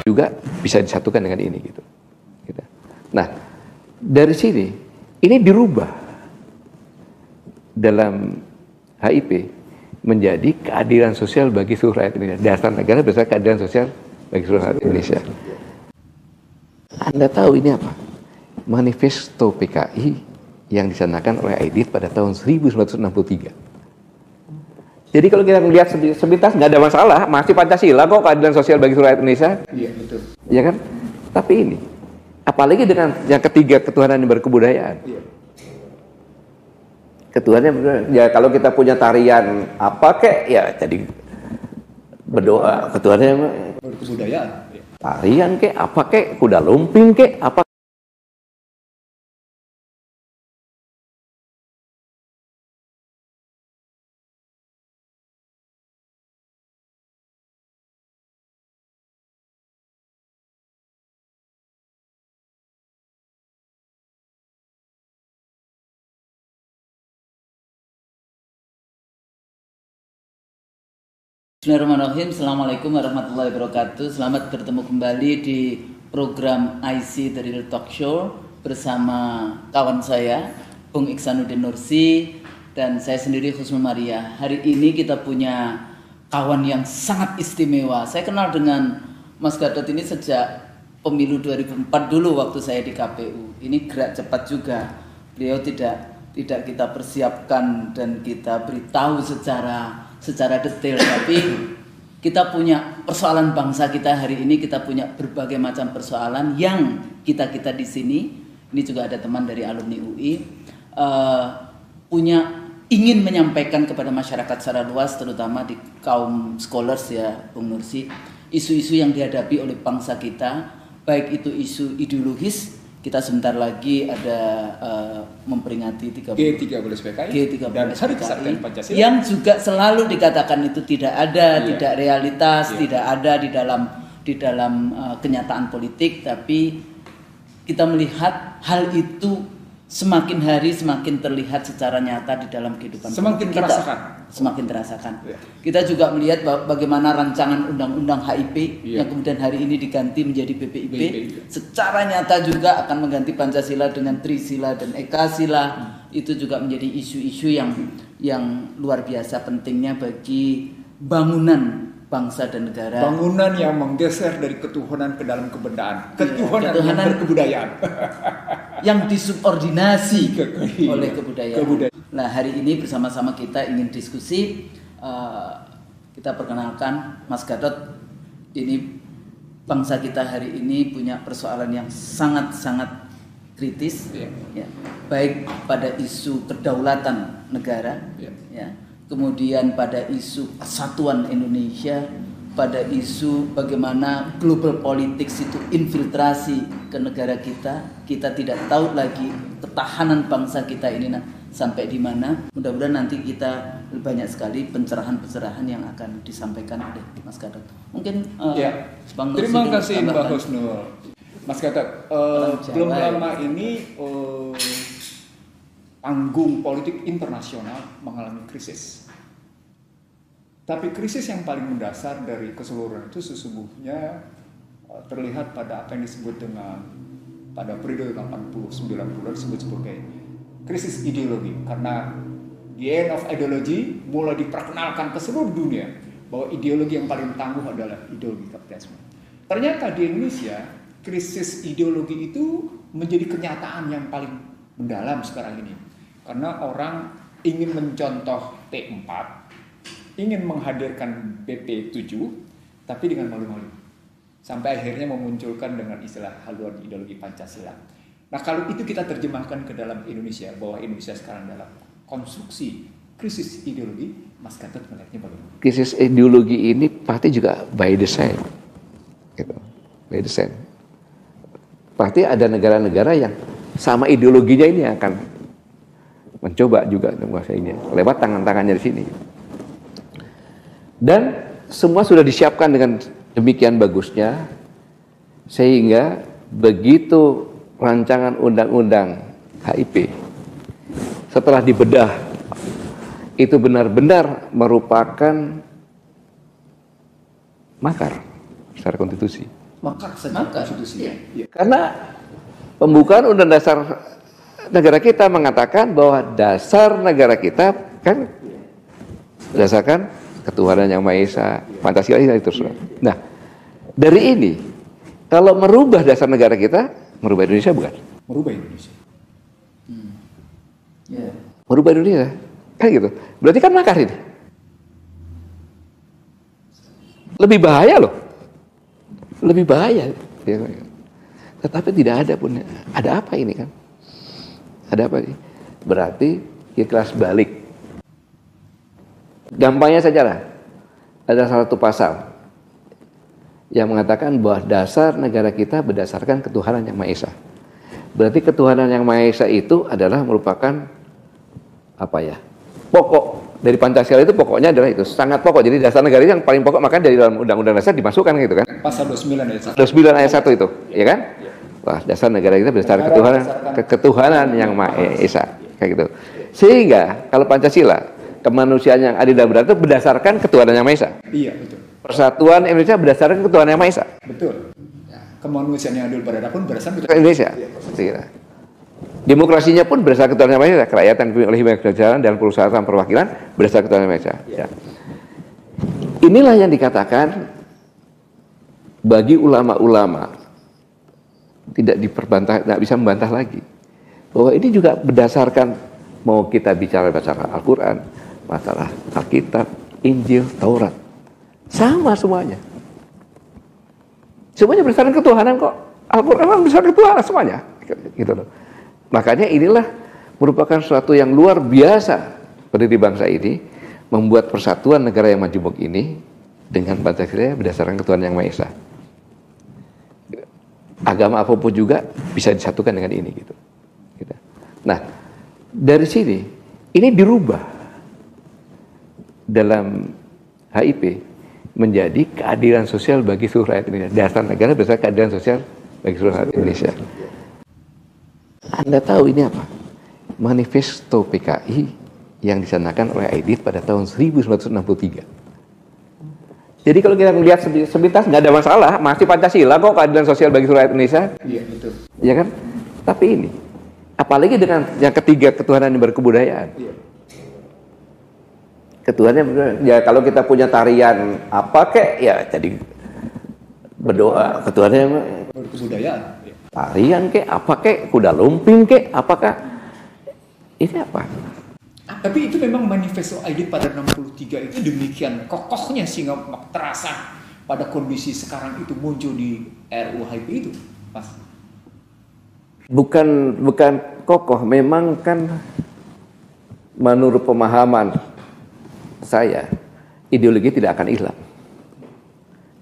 juga bisa disatukan dengan ini gitu. Nah, dari sini ini dirubah dalam HIP menjadi keadilan sosial bagi seluruh rakyat Indonesia. Dasar negara berdasarkan keadilan sosial bagi seluruh rakyat Indonesia. Anda tahu ini apa? Manifesto PKI yang dicanangkan oleh Aidit pada tahun 1963. Jadi kalau kita melihat sepintas nggak ada masalah, masih Pancasila kok keadilan sosial bagi seluruh rakyat Indonesia. Iya betul. Ya kan? Tapi ini, apalagi dengan yang ketiga, ketuhanan yang berkebudayaan. Iya. Ketuhanan ya kalau kita punya tarian apa kek ya jadi berdoa ketuhanan yang berkebudayaan. Tarian kek apa kek kuda lumping kek apa. Bismillahirrahmanirrahim. Assalamualaikum warahmatullahi wabarakatuh. Selamat bertemu kembali di program IC The Real Talk Show bersama kawan saya Bung Iksanuddin Nursi dan saya sendiri Husnul Maria. Hari ini kita punya kawan yang sangat istimewa. Saya kenal dengan Mas Gatot ini sejak pemilu 2004 dulu waktu saya di KPU. Ini gerak cepat juga. Beliau tidak kita persiapkan dan kita beritahu secara detail, tapi kita punya persoalan bangsa kita hari ini, kita punya berbagai macam persoalan yang kita di sini, ini juga ada teman dari alumni UI, ingin menyampaikan kepada masyarakat secara luas, terutama di kaum scholars ya, Bung Nursi, isu-isu yang dihadapi oleh bangsa kita, baik itu isu ideologis. Kita sebentar lagi ada memperingati G13 PKI dan Hari Kesaktian Pancasila yang juga selalu dikatakan itu tidak ada, tidak realitas, tidak ada di dalam kenyataan politik, tapi kita melihat hal itu semakin hari semakin terlihat secara nyata di dalam kehidupan semakin terasakan. Kita juga melihat bagaimana rancangan undang-undang HIP yang kemudian hari ini diganti menjadi BPIP secara nyata juga akan mengganti Pancasila dengan Trisila dan Ekasila. Itu juga menjadi isu-isu yang luar biasa pentingnya bagi bangunan bangsa dan negara. Bangunan yang menggeser dari ketuhanan ke dalam kebendaan, ketuhanan yang berkebudayaan. Yang disubordinasi oleh kebudayaan. Nah, hari ini bersama-sama kita ingin diskusi. Kita perkenalkan Mas Gatot. Ini bangsa kita hari ini punya persoalan yang sangat-sangat kritis, ya. Baik pada isu kedaulatan negara, ya. Kemudian pada isu persatuan Indonesia, pada isu bagaimana global politics itu infiltrasi ke negara kita tidak tahu lagi ketahanan bangsa kita ini sampai di mana. Mudah-mudahan nanti kita banyak sekali pencerahan-pencerahan yang akan disampaikan oleh Mas Gatot. Mungkin Bang Nursi. Terima kasih Mbak Husnul. Mas Gatot, belum lama ini panggung politik internasional mengalami krisis. Tapi krisis yang paling mendasar dari keseluruhan itu sesungguhnya terlihat pada apa yang disebut dengan pada periode 80-90 disebut sebagai krisis ideologi. Karena the end of ideology mulai diperkenalkan ke seluruh dunia bahwa ideologi yang paling tangguh adalah ideologi kapitalisme. Ternyata di Indonesia krisis ideologi itu menjadi kenyataan yang paling mendalam sekarang ini. Karena orang ingin mencontoh T4, ingin menghadirkan BP7, tapi dengan malu-malu. Sampai akhirnya memunculkan dengan istilah haluan ideologi Pancasila. Nah, kalau itu kita terjemahkan ke dalam Indonesia, bahwa Indonesia sekarang dalam konstruksi krisis ideologi, Mas Gatot melihatnya bagaimana? Krisis ideologi ini pasti juga by design. Gitu. By design. Pasti ada negara-negara yang sama ideologinya ini akan mencoba juga menguasainya lewat tangan-tangannya di sini. Dan semua sudah disiapkan dengan demikian bagusnya sehingga begitu rancangan undang-undang HIP setelah dibedah itu benar-benar merupakan makar secara konstitusi. Maka saja konstitusi. Iya. Karena pembukaan Undang Dasar negara kita mengatakan bahwa dasar negara kita kan berdasarkan ketuhanan yang Maha Esa, Pancasila itu. Nah, dari ini kalau merubah dasar negara kita, merubah Indonesia bukan? Merubah Indonesia. Merubah Indonesia, kan gitu. Berarti kan makar ini. Lebih bahaya loh. Lebih bahaya. Tetapi tidak ada pun. Ada apa ini kan? Ada apa ini? Berarti ikhlas balik. Gampangnya saja lah. Ada salah satu pasal yang mengatakan bahwa dasar negara kita berdasarkan ketuhanan yang Maha Esa. Berarti ketuhanan yang Maha Esa itu adalah merupakan apa ya? Pokok dari Pancasila itu pokoknya adalah itu, sangat pokok. Jadi dasar negara yang paling pokok, maka dari dalam Undang-Undang Dasar dimasukkan gitu kan. Pasal 29 ayat 1. 29 ayat 1 itu, ya kan? Wah, dasar negara kita berdasarkan ketuhanan yang Maha Esa, kayak gitu. Sehingga kalau Pancasila, kemanusiaan yang adil dan beradab itu berdasarkan ketuhanan yang Maha Esa. Iya, betul. Persatuan Indonesia berdasarkan ketuhanan yang Maha Esa. Betul. Kemanusiaan yang adil beradab pun berdasarkan Indonesia. Demokrasinya pun berdasarkan ketuhanan yang Maha Esa. Kerakyatan dipimpin oleh hikmat kebijaksanaan dan perusahaan perwakilan berdasarkan ketuhanan yang Maha Esa. Ya. Inilah yang dikatakan bagi ulama-ulama tidak diperbantah, tidak bisa membantah lagi bahwa ini juga berdasarkan, mau kita bicara masalah Al-Quran, masalah Alkitab, Injil, Taurat, sama semuanya. Semuanya berdasarkan ketuhanan kok. Al-Quran berdasarkan ketuhanan semuanya, gitu loh. Makanya inilah merupakan sesuatu yang luar biasa pada di bangsa ini, membuat persatuan negara yang majemuk ini dengan Pancasila berdasarkan ketuhanan yang Maha Esa. Agama apapun juga bisa disatukan dengan ini gitu. Nah, dari sini ini dirubah dalam HIP menjadi keadilan sosial bagi seluruh rakyat Indonesia. Dasar negara berdasarkan keadilan sosial bagi seluruh rakyat Indonesia. Anda tahu ini apa? Manifesto PKI yang disanakan oleh Aidit pada tahun 1963. Jadi kalau kita melihat sepintas nggak ada masalah, masih Pancasila kok keadilan sosial bagi seluruh rakyat Indonesia. Iya, betul. Ya kan? Tapi ini, apalagi dengan yang ketiga, ketuhanan yang berkebudayaan. Iya. Ketuhanan ya kalau kita punya tarian apa kek, ya jadi berdoa ketuhanan yang berkebudayaan. Tarian kek, apa kek, kuda lumping kek, apakah ini apa? Tapi itu memang manifesto Aidit pada 63 itu demikian kokohnya sehingga terasa pada kondisi sekarang itu muncul di RUU HIP itu, Mas. Bukan kokoh, memang kan menurut pemahaman saya ideologi tidak akan hilang.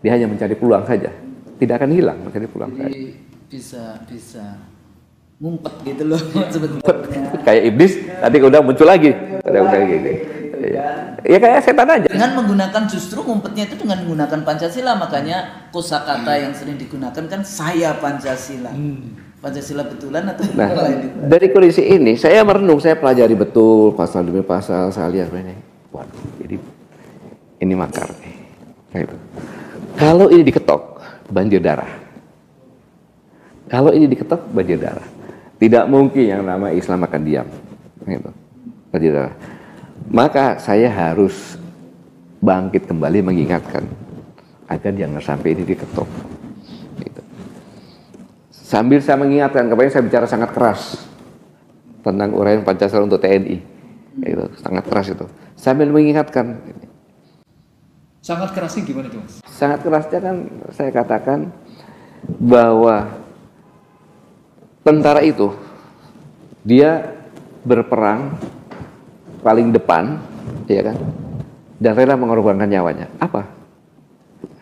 Dia hanya mencari peluang saja, tidak akan hilang, mencari peluang saja. Bisa ngumpet gitu loh sebetulnya. Kayak iblis nanti udah muncul lagi. Udah gini. Ya kayak setan aja. Dengan menggunakan justru ngumpetnya itu dengan menggunakan Pancasila, makanya kosakata yang sering digunakan kan saya Pancasila. Pancasila betulan atau lain? Dari kondisi ini saya merenung, saya pelajari betul pasal demi pasal, saya lihat ini. Waduh, jadi ini makar nih. Gitu. Kalau ini diketok, banjir darah. Kalau ini diketok, banjir darah. Tidak mungkin yang nama Islam akan diam. Gitu. Banjir darah. Maka saya harus bangkit kembali mengingatkan agar jangan sampai ini diketok. Gitu. Sambil saya mengingatkan, kemarin saya bicara sangat keras tentang uraian Pancasila untuk TNI. Gitu. Sangat keras itu. Sambil mengingatkan. Sangat kerasnya gimana tuh, Mas? Sangat kerasnya kan saya katakan bahwa tentara itu dia berperang paling depan, ya kan, dan rela mengorbankan nyawanya. Apa?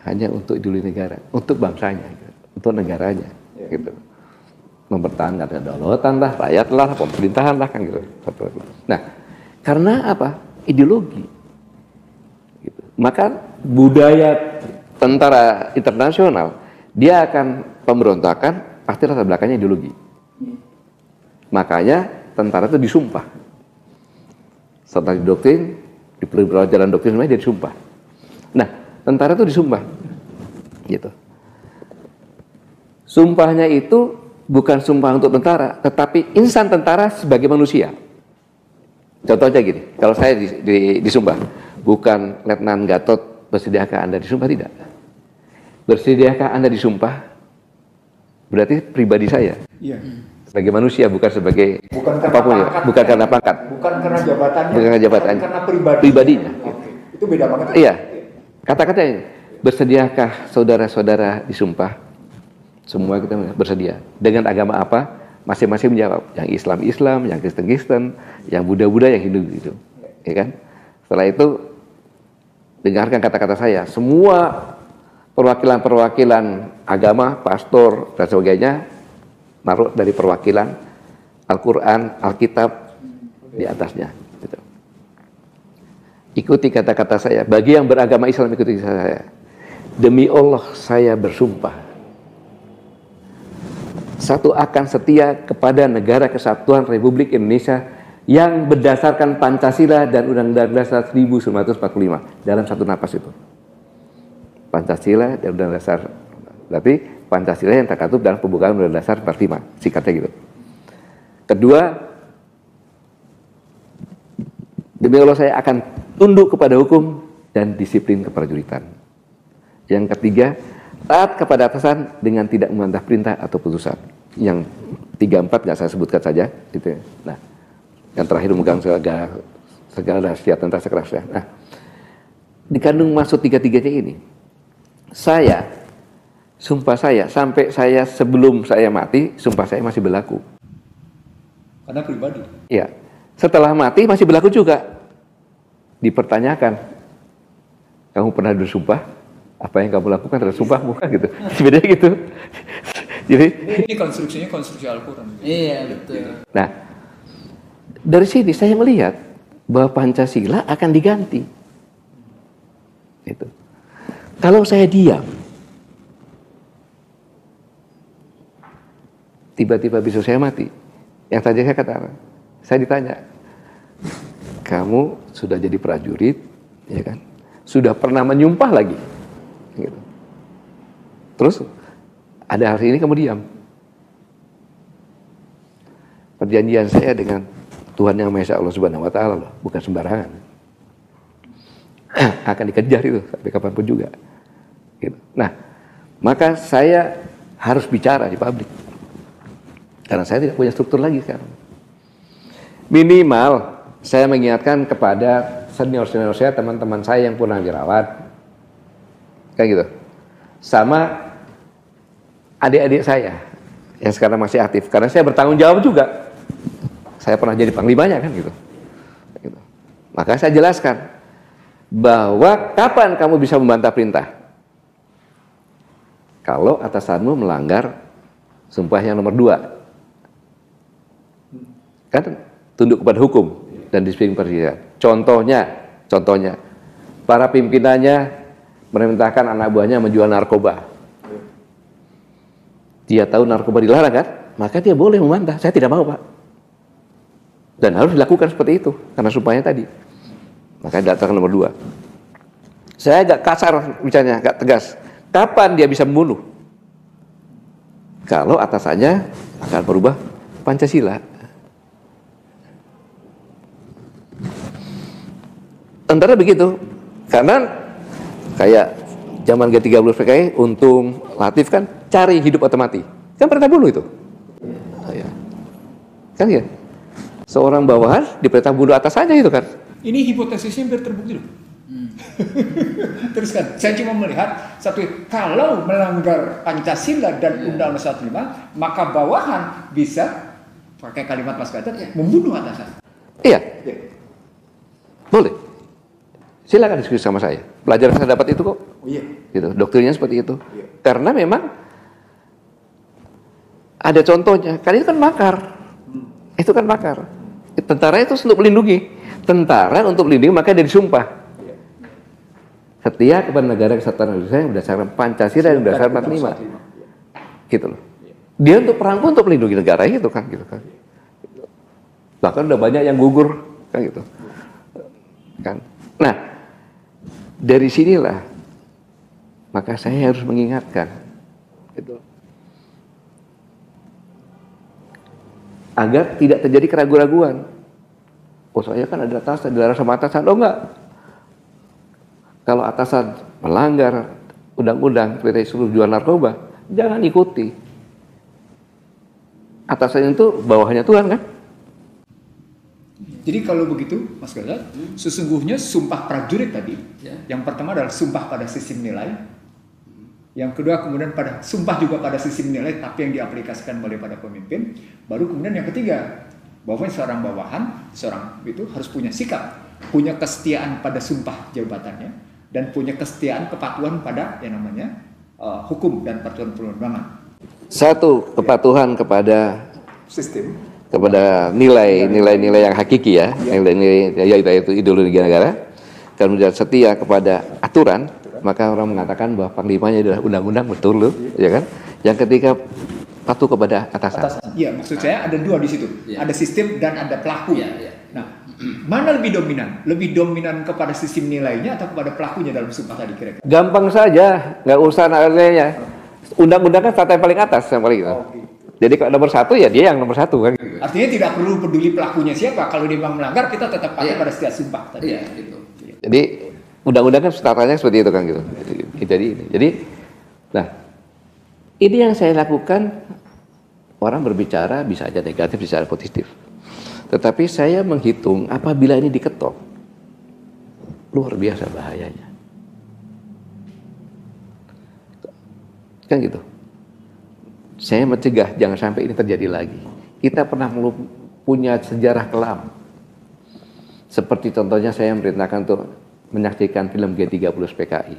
Hanya untuk ideologi negara, untuk bangsanya, gitu. Untuk negaranya, gitu. Mempertahankan kedaulatan lah, rakyat lah, pemerintahan lah, kan gitu. Nah, karena apa? Ideologi. Gitu. Maka budaya tentara internasional dia akan pemberontakan pasti latar belakangnya ideologi. Makanya tentara itu disumpah. Setelah didoktrin, di jalan doktrin semuanya dia disumpah. Nah, tentara itu disumpah. Gitu. Sumpahnya itu bukan sumpah untuk tentara, tetapi insan tentara sebagai manusia. Contohnya gini, kalau saya disumpah, bukan Letnan Gatot, bersediakah Anda disumpah? Tidak. Bersediakah Anda disumpah? Berarti pribadi saya. Iya. Sebagai manusia, bukan sebagai apapun ya. Bukan karena pangkat. Bukan karena jabatannya. Bukan karena jabatannya. Karena pribadinya. Oke. Itu beda banget. Iya. Kata-katanya, bersediakah saudara-saudara disumpah? Semua kita bersedia. Dengan agama apa? Masing-masing menjawab. Yang Islam, yang Kristen, yang Buddha, yang Hindu gitu. Ya kan? Setelah itu dengarkan kata-kata saya. Semua perwakilan agama, pastor dan sebagainya naruh dari perwakilan Al-Quran, Alkitab di atasnya. Gitu. Ikuti kata-kata saya. Bagi yang beragama Islam ikuti saya. Demi Allah saya bersumpah. Satu akan setia kepada negara kesatuan Republik Indonesia yang berdasarkan Pancasila dan Undang-Undang Dasar 1945 dalam satu napas itu. Pancasila dan Undang-Undang Dasar, berarti Pancasila yang terkatup dalam pembukaan Undang-Undang Dasar 45, sikatnya gitu. Kedua, demi Allah saya akan tunduk kepada hukum dan disiplin keprajuritan. Yang ketiga, taat kepada atasan dengan tidak membantah perintah atau putusan. Yang 3-4 nggak saya sebutkan saja, gitu. Nah, yang terakhir memegang segala rahasia tentang sekerasnya. Nah, dikandung maksud 3-3-nya ini, sumpah saya sampai saya sebelum saya mati, sumpah saya masih berlaku. Karena pribadi. Iya. Setelah mati masih berlaku juga. Dipertanyakan, kamu pernah bersumpah? Apa yang kamu lakukan terhadap sumpahmu kan gitu. Sebenarnya gitu. Jadi ini konstruksinya konstruksi Al-Quran. Iya, betul. Nah, dari sini saya melihat bahwa Pancasila akan diganti. Itu. Kalau saya diam, tiba-tiba besok saya mati. Yang tadi saya katakan, saya ditanya, kamu sudah jadi prajurit, ya kan? Sudah pernah menyumpah lagi. Gitu. Terus ada hari ini kamu diam. Perjanjian saya dengan Tuhan Yang Maha Esa Allah Subhanahu Wa Taala bukan sembarangan. Akan dikejar itu sampai kapanpun juga. Gitu. Nah, maka saya harus bicara di publik karena saya tidak punya struktur lagi sekarang. Minimal saya mengingatkan kepada senior-senior saya, teman-teman saya yang purnawirawan, kayak gitu, sama adik-adik saya yang sekarang masih aktif, karena saya bertanggung jawab juga. Saya pernah jadi panglimanya kan gitu. Maka saya jelaskan bahwa kapan kamu bisa membantah perintah? Kalau atasanmu melanggar sumpah yang nomor 2. Kan tunduk kepada hukum dan disiplin persidangan. Contohnya para pimpinannya memerintahkan anak buahnya menjual narkoba. Dia tahu narkoba dilarang kan? Maka dia boleh membantah. Saya tidak mau, Pak. Dan harus dilakukan seperti itu karena sumpahnya tadi. Maka datang nomor 2. Saya agak kasar bicaranya, agak tegas. Kapan dia bisa membunuh? Kalau atasannya akan berubah Pancasila. Antara begitu, karena kayak zaman G30 PKI, Untung, Latif kan cari hidup otomatis. Kan perintah bunuh itu. Oh, ya. Kan ya? Seorang bawahan diperintah bunuh atasannya itu kan. Ini hipotesisnya biar terbukti loh. Terus kan, saya cuma melihat satu, kalau melanggar Pancasila dan Undang-Undang 45, maka bawahan bisa pakai kalimat Mas Gatot membunuh atasan. Iya. Boleh. Silakan diskusi sama saya. Pelajaran saya dapat itu kok. Oh, iya. Gitu. Doktrinnya seperti itu. Iya. Karena memang ada contohnya. Kan itu kan makar. Itu kan makar. Tentara itu untuk melindungi. Tentara untuk melindungi maka dia disumpah. Iya. Setia kepada negara kesatuan Indonesia yang berdasarkan Pancasila dan berdasarkan 45. Gitu loh. Dia untuk perang pun untuk melindungi negara itu kan gitu kan. Bahkan udah banyak yang gugur kan gitu. Kan. Nah, dari sinilah maka saya harus mengingatkan gitu. agar tidak terjadi keraguan-raguan. Oh, saya kan ada atasan, dilarang sama atasan. Oh enggak. Kalau atasan melanggar undang-undang seperti suruh jual narkoba, jangan ikuti. Atasan itu bawahnya Tuhan kan? Jadi kalau begitu, Mas Gatot, sesungguhnya sumpah prajurit tadi, yang pertama adalah sumpah pada sistem nilai, yang kedua kemudian pada sumpah juga pada sistem nilai, tapi yang diaplikasikan oleh pada pemimpin, baru kemudian yang ketiga, bahwa seorang bawahan, seorang itu harus punya sikap, punya kesetiaan pada sumpah jabatannya, dan punya kesetiaan kepatuhan pada yang namanya hukum dan peraturan perundangan. Satu, kepatuhan kepada Sistem. kepada nilai-nilai yang hakiki ya, nilai-nilai yaitu ideologi negara. Kemudian setia kepada aturan, maka orang mengatakan bahwa panglimanya adalah undang-undang, betul loh, ya kan? Yang ketiga patuh kepada atasan. Iya, maksud saya ada dua di situ, ada sistem dan ada pelaku. Nah, mana lebih dominan? Lebih dominan kepada sistem nilainya atau kepada pelakunya dalam sumpah tadi kira-kira? Gampang saja, nggak usah nilainya. Undang-undang kan tata yang paling atas, yang paling itu. Jadi kalau nomor satu ya dia yang nomor satu kan. Artinya tidak perlu peduli pelakunya siapa. Kalau dia memang melanggar, kita tetap pakai pada setiap sumpah tadi. Jadi undang-undang kan tatanya seperti itu kan gitu. Jadi, nah ini yang saya lakukan. Orang berbicara bisa aja negatif, bisa aja positif. Tetapi saya menghitung apabila ini diketok, luar biasa bahayanya. Kan gitu. Saya mencegah jangan sampai ini terjadi lagi. Kita pernah punya sejarah kelam. Seperti contohnya saya memerintahkan untuk menyaksikan film G30 PKI.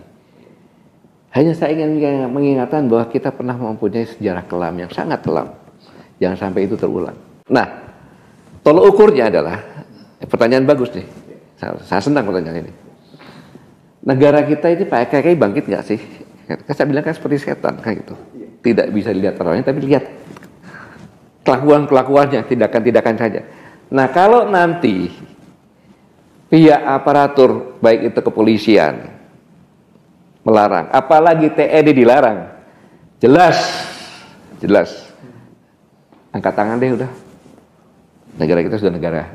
Hanya saya ingin mengingatkan bahwa kita pernah mempunyai sejarah kelam yang sangat kelam. Jangan sampai itu terulang. Nah, tolok ukurnya adalah, pertanyaan bagus nih. Saya senang pertanyaan ini. Negara kita ini Pak KKI bangkit nggak sih? Saya bilang kan seperti setan kan gitu. Tidak bisa dilihat orangnya, tapi lihat kelakuan-kelakuannya, tindakan-tindakan saja. Nah, kalau nanti pihak aparatur, baik itu kepolisian, melarang, apalagi TNI dilarang, jelas, angkat tangan deh udah. Negara kita sudah negara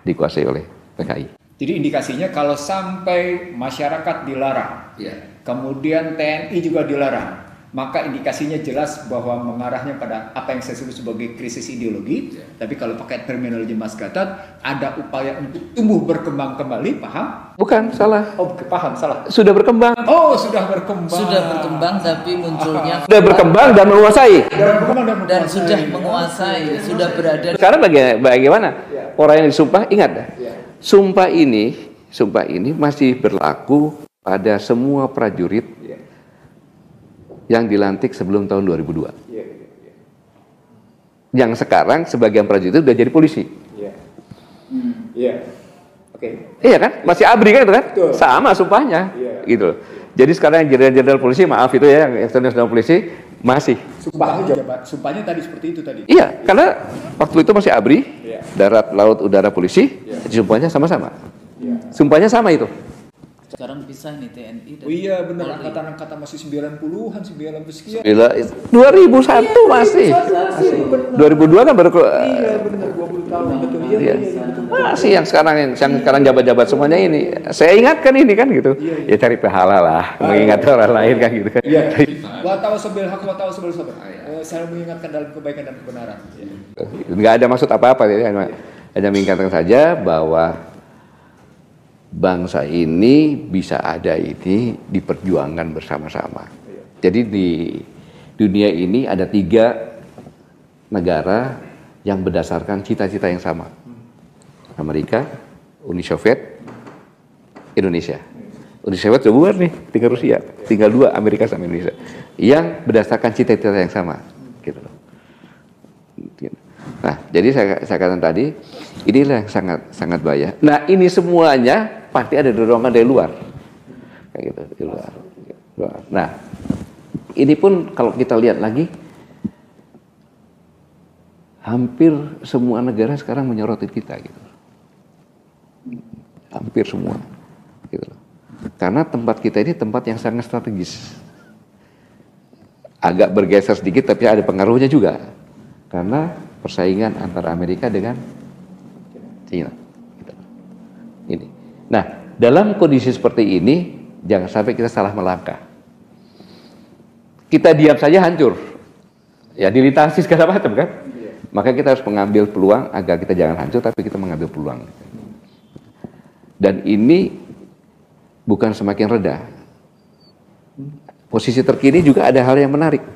dikuasai oleh PKI. Jadi indikasinya kalau sampai masyarakat dilarang, kemudian TNI juga dilarang, maka indikasinya jelas bahwa mengarahnya pada apa yang saya sebut sebagai krisis ideologi. Tapi kalau pakai terminologi Mas Gatot, ada upaya untuk tumbuh berkembang kembali, paham? Bukan, salah. Oh, paham, salah. Sudah berkembang. Oh, sudah berkembang. Sudah berkembang tapi munculnya Sudah berkembang dan menguasai. dan sudah menguasai, sudah berada. Sekarang bagaimana? Orang yang disumpah, ingat, sumpah ini masih berlaku pada semua prajurit yang dilantik sebelum tahun 2002. Yang sekarang sebagian prajurit itu udah jadi polisi. Iya kan? Masih ABRI kan itu kan? Betul. Sama sumpahnya. Gitu loh. Jadi sekarang yang jenderal polisi, maaf itu ya, yang jenderal polisi masih. Sumpahnya tadi seperti itu tadi. Iya, karena waktu itu masih ABRI, darat, laut, udara, polisi, sumpahnya sama-sama. Sumpahnya sama itu. Sekarang pisah nih TNI dan Oh iya benar, angkatan-angkatan masih 90-an, 90 sekian. 2001 masih. 2002 kan baru Iya benar, 20 tahun betul. Iya. Masih yang sekarang jabat-jabat semuanya ini. Saya ingatkan ini kan gitu. Ya cari pahala lah, mengingat orang lain kan gitu kan. Iya. Wa tawasabil haq wa tawasabil sabr. Saya mengingatkan dalam kebaikan dan kebenaran. Enggak ada maksud apa-apa ya, hanya mengingatkan saja bahwa bangsa ini bisa ada ini diperjuangkan bersama-sama. Jadi di dunia ini ada 3 negara yang berdasarkan cita-cita yang sama. Amerika, Uni Soviet, Indonesia. Uni Soviet sudah bubar nih, tinggal Rusia, tinggal 2 Amerika sama Indonesia. Yang berdasarkan cita-cita yang sama, gitu loh. Nah, jadi saya katakan tadi, inilah yang sangat bahaya. Nah, ini semuanya pasti ada dorongan dari luar, kayak gitu, di luar. Nah, ini pun kalau kita lihat lagi, hampir semua negara sekarang menyoroti kita, gitu. Hampir semua, gitu. Karena tempat kita ini tempat yang sangat strategis. Agak bergeser sedikit, tapi ada pengaruhnya juga. Karena persaingan antara Amerika dengan China. Ini. Nah, dalam kondisi seperti ini, jangan sampai kita salah melangkah. Kita diam saja hancur, ya dilintasi segala macam kan. Maka kita harus mengambil peluang agar kita jangan hancur, tapi kita mengambil peluang. Dan ini bukan semakin reda. Posisi terkini juga ada hal yang menarik,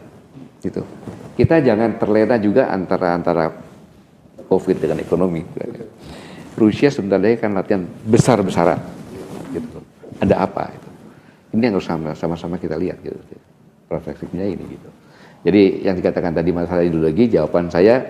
gitu. Kita jangan terlena juga antara COVID dengan ekonomi. Rusia sebenarnya kan latihan besar-besaran, gitu. Ada apa? Gitu. Ini yang harus sama-sama kita lihat, gitu. Refleksinya ini, gitu. Jadi yang dikatakan tadi masalah ideologi, jawaban saya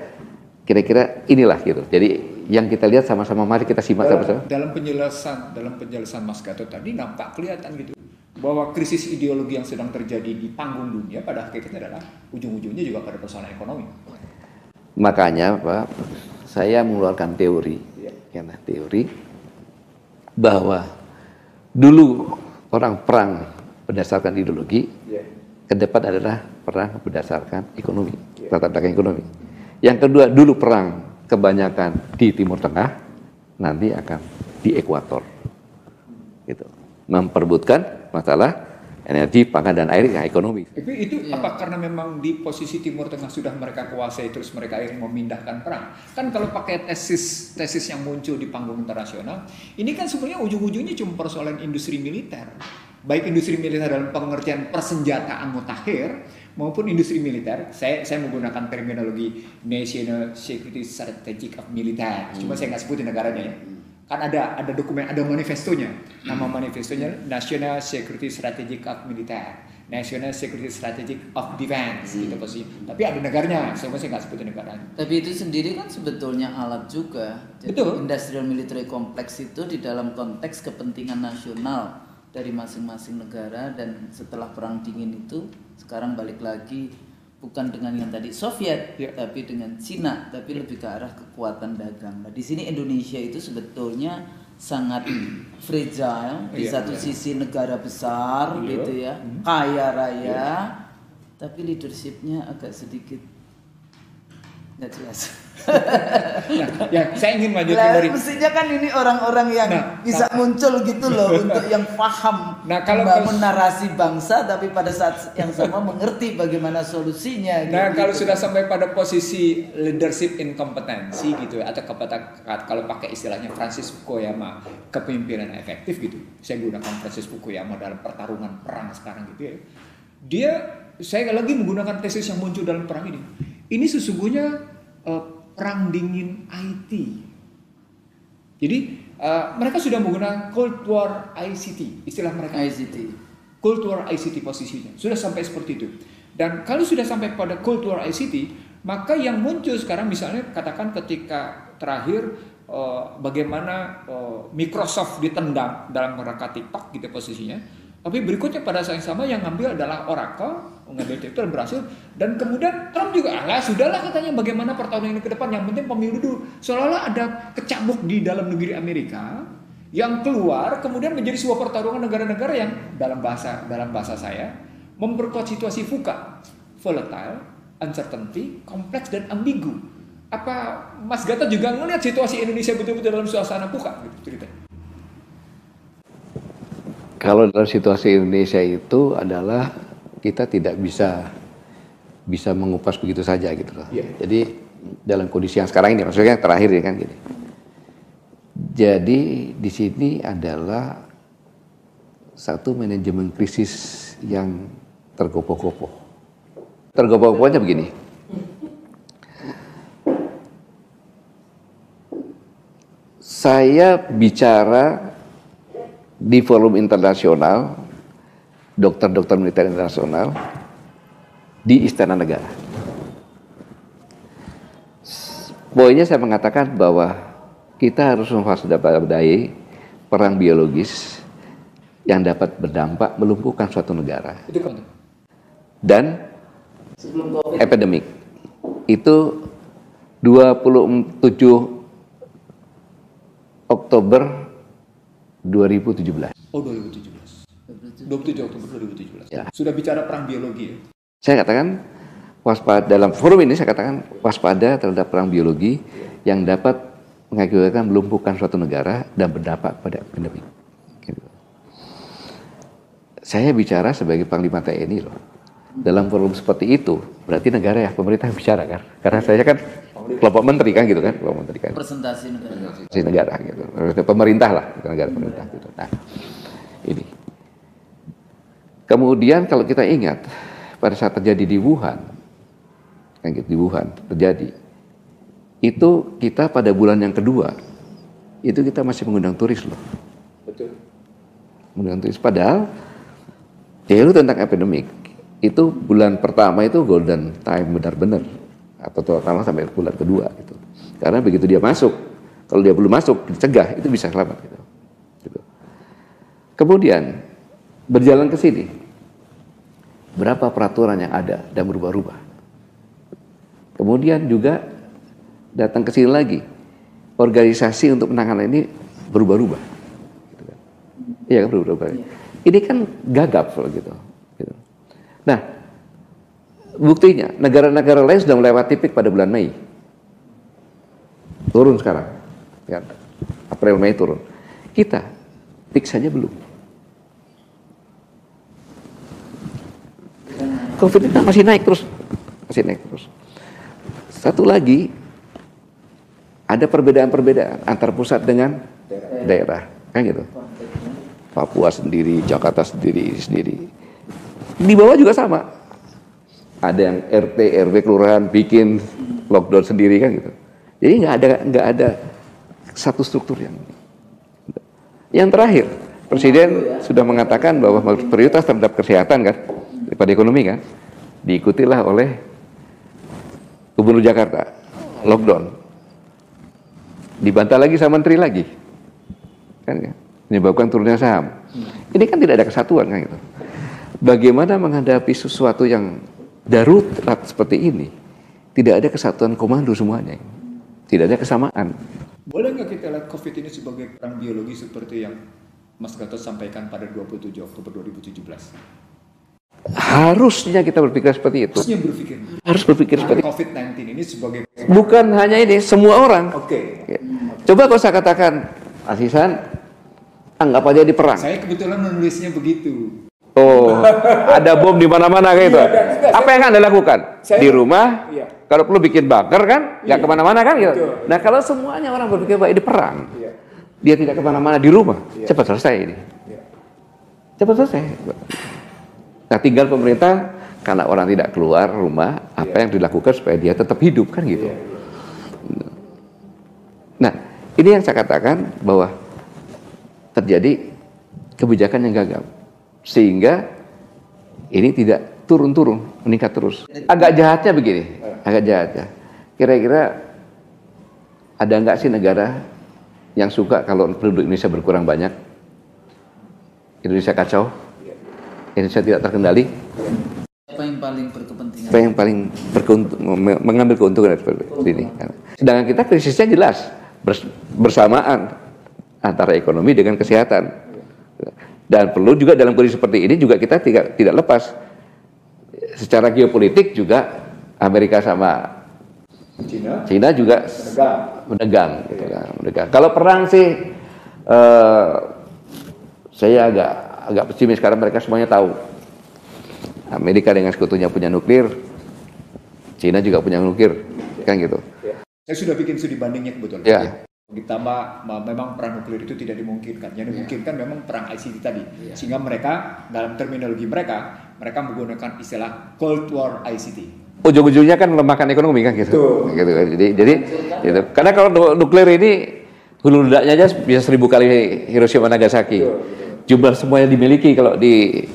kira-kira inilah, gitu. Jadi yang kita lihat sama-sama, mari kita simak sama-sama. Dalam penjelasan Mas Gatot tadi nampak kelihatan gitu bahwa krisis ideologi yang sedang terjadi di panggung dunia pada akhirnya adalah ujung-ujungnya juga pada persoalan ekonomi. Makanya Pak, saya mengeluarkan teori, karena teori bahwa dulu orang perang berdasarkan ideologi, ke depan adalah perang berdasarkan ekonomi, latar belakang ekonomi. Yang kedua, dulu perang kebanyakan di Timur Tengah, nanti akan di ekuator, gitu. Memperebutkan masalah energi, pangan dan air, yang ekonomi. Tapi itu apa karena memang di posisi Timur Tengah sudah mereka kuasai terus mereka ingin memindahkan perang? Kan kalau pakai tesis yang muncul di panggung internasional, ini kan sebenarnya ujung-ujungnya cuma persoalan industri militer. Baik industri militer dalam pengertian persenjataan mutakhir maupun industri militer. Saya menggunakan terminologi National Security Strategic of Military. Cuma saya nggak sebutin negaranya ya. Kan ada dokumen, ada manifestonya. Nama manifestonya National Security Strategic of Military, National Security Strategic of Defense gitu pasti. Tapi ada negaranya, saya nggak sebutin negaranya. Tapi itu sendiri kan sebetulnya alat juga. Jadi betul. Industrial Military Complex itu di dalam konteks kepentingan nasional dari masing-masing negara, dan setelah perang dingin itu sekarang balik lagi bukan dengan yang tadi Soviet, tapi dengan Cina, tapi lebih ke arah kekuatan dagang. Nah, di sini Indonesia itu sebetulnya sangat fragile. Di satu sisi negara besar, gitu ya, kaya raya, tapi leadershipnya agak sedikit nggak jelas. Ya, saya ingin lanjutin dari. Mestinya kan ini orang-orang yang bisa muncul gitu loh untuk yang paham membangun narasi bangsa, tapi pada saat yang sama mengerti bagaimana solusinya. Nah, kalau sudah sampai pada posisi leadership inkompetensi gitu, atau kalau pakai istilahnya Francis Fukuyama, kepemimpinan efektif gitu. Saya gunakan Francis Fukuyama dalam pertarungan perang sekarang gitu ya. Saya lagi menggunakan tesis yang muncul dalam perang ini. Ini sesungguhnya perang dingin IT. Jadi mereka sudah menggunakan Cold War ICT, istilah mereka. ICT. Cold War ICT posisinya sudah sampai seperti itu. Dan kalau sudah sampai pada Cold War ICT, maka yang muncul sekarang misalnya katakan ketika terakhir bagaimana Microsoft ditendang dalam rangka TikTok gitu posisinya. Tapi berikutnya pada saat yang sama yang ngambil adalah Oracle, mengambil itu dan berhasil. Dan kemudian Trump juga, sudahlah katanya bagaimana pertarungan ini ke depan, yang penting pemilu dulu. Seolah-olah ada kecamuk di dalam negeri Amerika yang keluar kemudian menjadi sebuah pertarungan negara-negara yang dalam bahasa saya memperkuat situasi VUCA, volatile, uncertainty, kompleks dan ambigu. Apa Mas Gatot juga ngelihat situasi Indonesia betul-betul dalam suasana VUCA gitu ceritanya? Kalau dalam situasi Indonesia itu adalah kita tidak bisa mengupas begitu saja gitu loh. Jadi dalam kondisi yang sekarang ini, maksudnya yang terakhir ya kan gini. Jadi di sini adalah satu manajemen krisis yang tergopoh-gopoh. Tergopoh-gopohnya begini. Saya bicara di forum internasional, dokter-dokter militer internasional di Istana Negara. Poinnya saya mengatakan bahwa kita harus mewaspadai perang biologis yang dapat berdampak melumpuhkan suatu negara. Dan epidemik itu 27 Oktober 2017. Oh, 2017. 27 Oktober 2017. Ya. Sudah bicara perang biologi ya? Saya katakan waspada dalam forum ini saya katakan waspada terhadap perang biologi yang dapat mengakibatkan melumpuhkan suatu negara dan berdampak pada pandemi. Gitu. Saya bicara sebagai Panglima TNI loh. Dalam forum seperti itu berarti negara ya pemerintah yang bicara kan, karena saya kan kelompok menteri kan gitu kan, kelompok menteri kan. Presentasi negara. Presentasi negara gitu. Pemerintah lah, negara pemerintah gitu. Nah, ini. Kemudian kalau kita ingat pada saat terjadi di Wuhan, kan gitu, di Wuhan terjadi, itu kita pada bulan yang kedua itu kita masih mengundang turis loh. Betul. Mengundang turis. Padahal teori tentang epidemik itu bulan pertama itu golden time benar-benar, atau terutama sampai bulan kedua gitu. Karena begitu dia masuk, kalau dia belum masuk dicegah itu bisa selamat gitu. Gitu. Kemudian berjalan ke sini, berapa peraturan yang ada dan berubah-ubah. Kemudian juga datang ke sini lagi, organisasi untuk penanganan ini berubah-ubah. Gitu kan. Iya kan berubah-ubah. Ini kan gagap kalau gitu. Nah, buktinya negara-negara lain sudah melewati peak pada bulan Mei. Turun sekarang. Ya, April Mei turun. Kita peak saja belum. Covid itu masih naik terus. Masih naik terus. Satu lagi, ada perbedaan-perbedaan antar pusat dengan daerah. Kan gitu. Papua sendiri, Jakarta sendiri. Di bawah juga sama. Ada yang RT, RW, kelurahan bikin lockdown sendiri kan gitu. Jadi nggak ada satu struktur yang. Yang terakhir, Presiden sudah mengatakan bahwa prioritas terhadap kesehatan kan, daripada ekonomi kan, diikutilah oleh Gubernur Jakarta, lockdown. Dibantah lagi sama menteri lagi, kan? Menyebabkan turunnya saham. Ini kan tidak ada kesatuan kan gitu. Bagaimana menghadapi sesuatu yang darurat seperti ini? Tidak ada kesatuan komando semuanya. Tidak ada kesamaan. Boleh nggak kita lihat COVID ini sebagai perang biologi seperti yang Mas Gatot sampaikan pada 27 Oktober 2017? Harusnya kita berpikir seperti itu. Harus berpikir seperti itu. COVID-19 ini sebagai... Bukan hanya ini, semua orang. Oke. Coba kalau saya katakan, Asisan, anggap aja di perang. Saya kebetulan menulisnya begitu. Oh, ada bom di mana-mana kayak itu. Apa yang Anda lakukan? Di rumah, kalau perlu bikin bunker kan, nggak kemana-mana kan gitu. Betul. Nah kalau semuanya orang berpikir bahwa ini perang, dia tidak kemana-mana di rumah, cepat selesai ini. Cepat selesai. Nah tinggal pemerintah, karena orang tidak keluar rumah, apa yang dilakukan supaya dia tetap hidup kan gitu. Nah ini yang saya katakan bahwa terjadi kebijakan yang gagal. Sehingga ini tidak turun-turun, meningkat terus. Agak jahatnya begini, agak jahatnya. Kira-kira ada nggak sih negara yang suka kalau penduduk Indonesia berkurang banyak? Indonesia kacau, Indonesia tidak terkendali. Apa yang paling berkepentingan? Apa yang paling mengambil keuntungan dari ini? Sedangkan kita krisisnya jelas bersamaan antara ekonomi dengan kesehatan. Dan perlu juga dalam kondisi seperti ini juga kita tidak lepas secara geopolitik juga Amerika sama Cina juga menegang. Gitu kan, menegang. Kalau perang sih saya agak pesimis karena mereka semuanya tahu Amerika dengan sekutunya punya nuklir, Cina juga punya nuklir, kan gitu. Saya sudah bikin studi bandingnya kebetulan. Ya. Ditambah memang perang nuklir itu tidak dimungkinkan. Yang dimungkinkan memang perang ICT tadi. Sehingga mereka dalam terminologi mereka menggunakan istilah Cold War ICT. Ujung-ujungnya kan melemahkan ekonomi kan gitu. Gitu kan. Jadi gitu. Karena kalau nuklir ini hulu ledaknya aja bisa 1000 kali Hiroshima Nagasaki. Jumlah semuanya dimiliki kalau di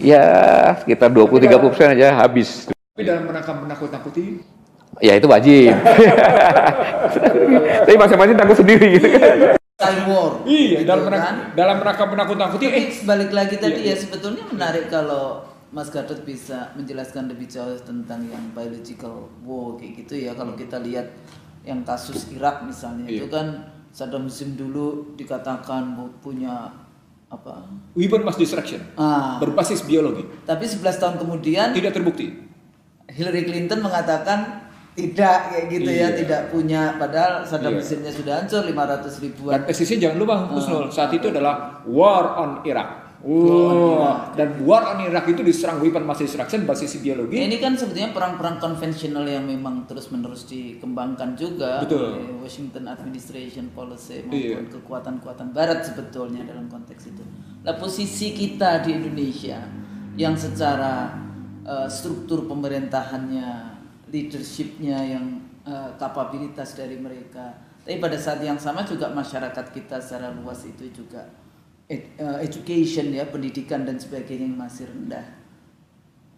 sekitar 20-30% aja habis. Tapi dalam rangka menakut-nakuti, ya itu wajib. Tapi masing-masing takut sendiri gitu kan. Time war. Iya, gitu dalam rangka menakut-nakuti. Balik lagi tadi sebetulnya menarik kalau Mas Gatot bisa menjelaskan lebih jauh tentang yang biological war kayak gitu ya. Kalau kita lihat yang kasus Irak misalnya itu kan Saddam Hussein dulu dikatakan punya apa? Weapon mass destruction. Berbasis biologi. Tapi 11 tahun kemudian tidak terbukti. Hillary Clinton mengatakan tidak kayak gitu ya, tidak punya, padahal Saddam Husseinnya sudah hancur 500 ribuan. Dan posisi jangan lupa Husnul, saat itu adalah War on Iraq. Dan War on Iraq itu diserang weapon mass destruction basis ideologi. Ini kan sebetulnya perang-perang konvensional yang memang terus-menerus dikembangkan juga oleh Washington Administration Policy maupun kekuatan-kekuatan Barat sebetulnya dalam konteks itu. Nah, posisi kita di Indonesia yang secara struktur pemerintahannya, leadershipnya yang kapabilitas dari mereka, tapi pada saat yang sama juga masyarakat kita secara luas itu juga education ya, pendidikan dan sebagainya yang masih rendah.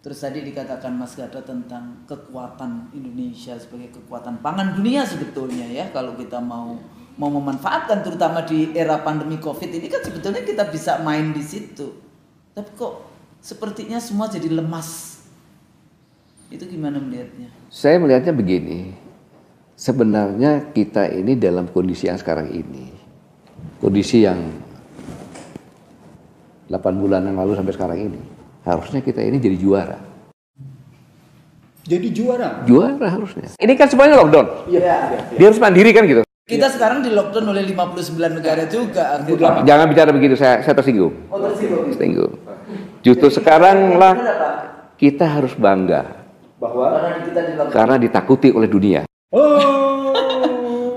Terus tadi dikatakan Mas Gatot tentang kekuatan Indonesia sebagai kekuatan pangan dunia sebetulnya ya, kalau kita mau memanfaatkan terutama di era pandemi Covid ini kan sebetulnya kita bisa main di situ. Tapi kok sepertinya semua jadi lemas. Itu gimana melihatnya? Saya melihatnya begini, sebenarnya kita ini dalam kondisi yang sekarang ini, kondisi yang 8 bulan yang lalu sampai sekarang ini, harusnya kita ini jadi juara. Jadi juara? Juara harusnya. Ini kan semuanya lockdown. Dia harus mandiri kan gitu. Kita sekarang di lockdown oleh 59 negara juga. Jangan bicara begitu, saya tersinggung. Oh, tersinggung. Justru sekarang lah kita harus bangga. Bahwa karena ditakuti oleh dunia.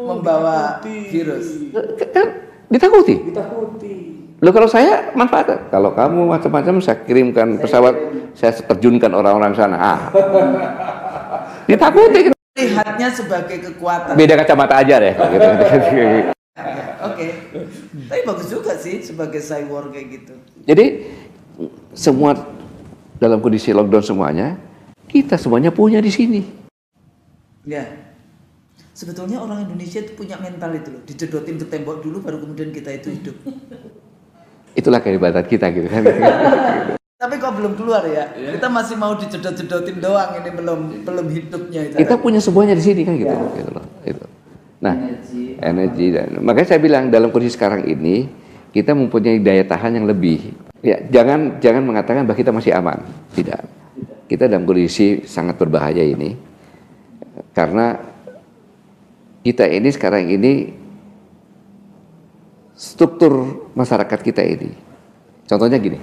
Membawa virus. Kan ditakuti. Loh, kalau saya manfaatkan. Kalau kamu macam-macam saya kirimkan pesawat, saya terjunkan orang-orang sana. Ditakuti. Lihatnya sebagai kekuatan. Beda kacamata aja deh. Oke. Tapi bagus juga sih sebagai cyborg kayak gitu. Jadi semua dalam kondisi lockdown semuanya, kita semuanya punya di sini. Ya. Sebetulnya orang Indonesia itu punya mental itu loh, dijedotin ke tembok dulu baru kemudian kita itu hidup. Itulah kehebatan kita gitu kan. Tapi kok belum keluar ya? Kita masih mau dijedot-jedotin doang, ini belum hidupnya itu. Kita punya semuanya di sini kan gitu loh. Gitu. Nah, energi dan makanya saya bilang dalam kondisi sekarang ini kita mempunyai daya tahan yang lebih. Ya, jangan mengatakan bahwa kita masih aman. Tidak. Kita dalam kondisi sangat berbahaya ini karena kita ini sekarang ini struktur masyarakat kita ini. Contohnya gini,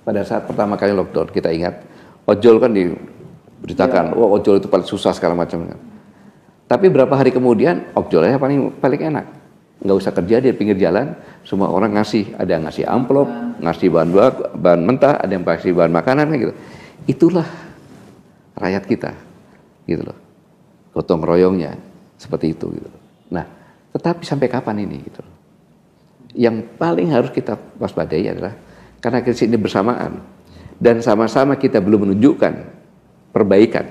pada saat pertama kali lockdown kita ingat ojol kan diberitakan, ojol itu paling susah segala macam. Tapi berapa hari kemudian ojolnya paling enak, nggak usah kerja di pinggir jalan, semua orang ngasih, ada yang ngasih amplop, ngasih bahan mentah, ada yang ngasih bahan makanan gitu. Itulah rakyat kita, gitu loh, gotong royongnya seperti itu, gitu. Nah, tetapi sampai kapan ini, gitu loh. Yang paling harus kita waspadai adalah karena krisis ini bersamaan dan sama-sama kita belum menunjukkan perbaikan.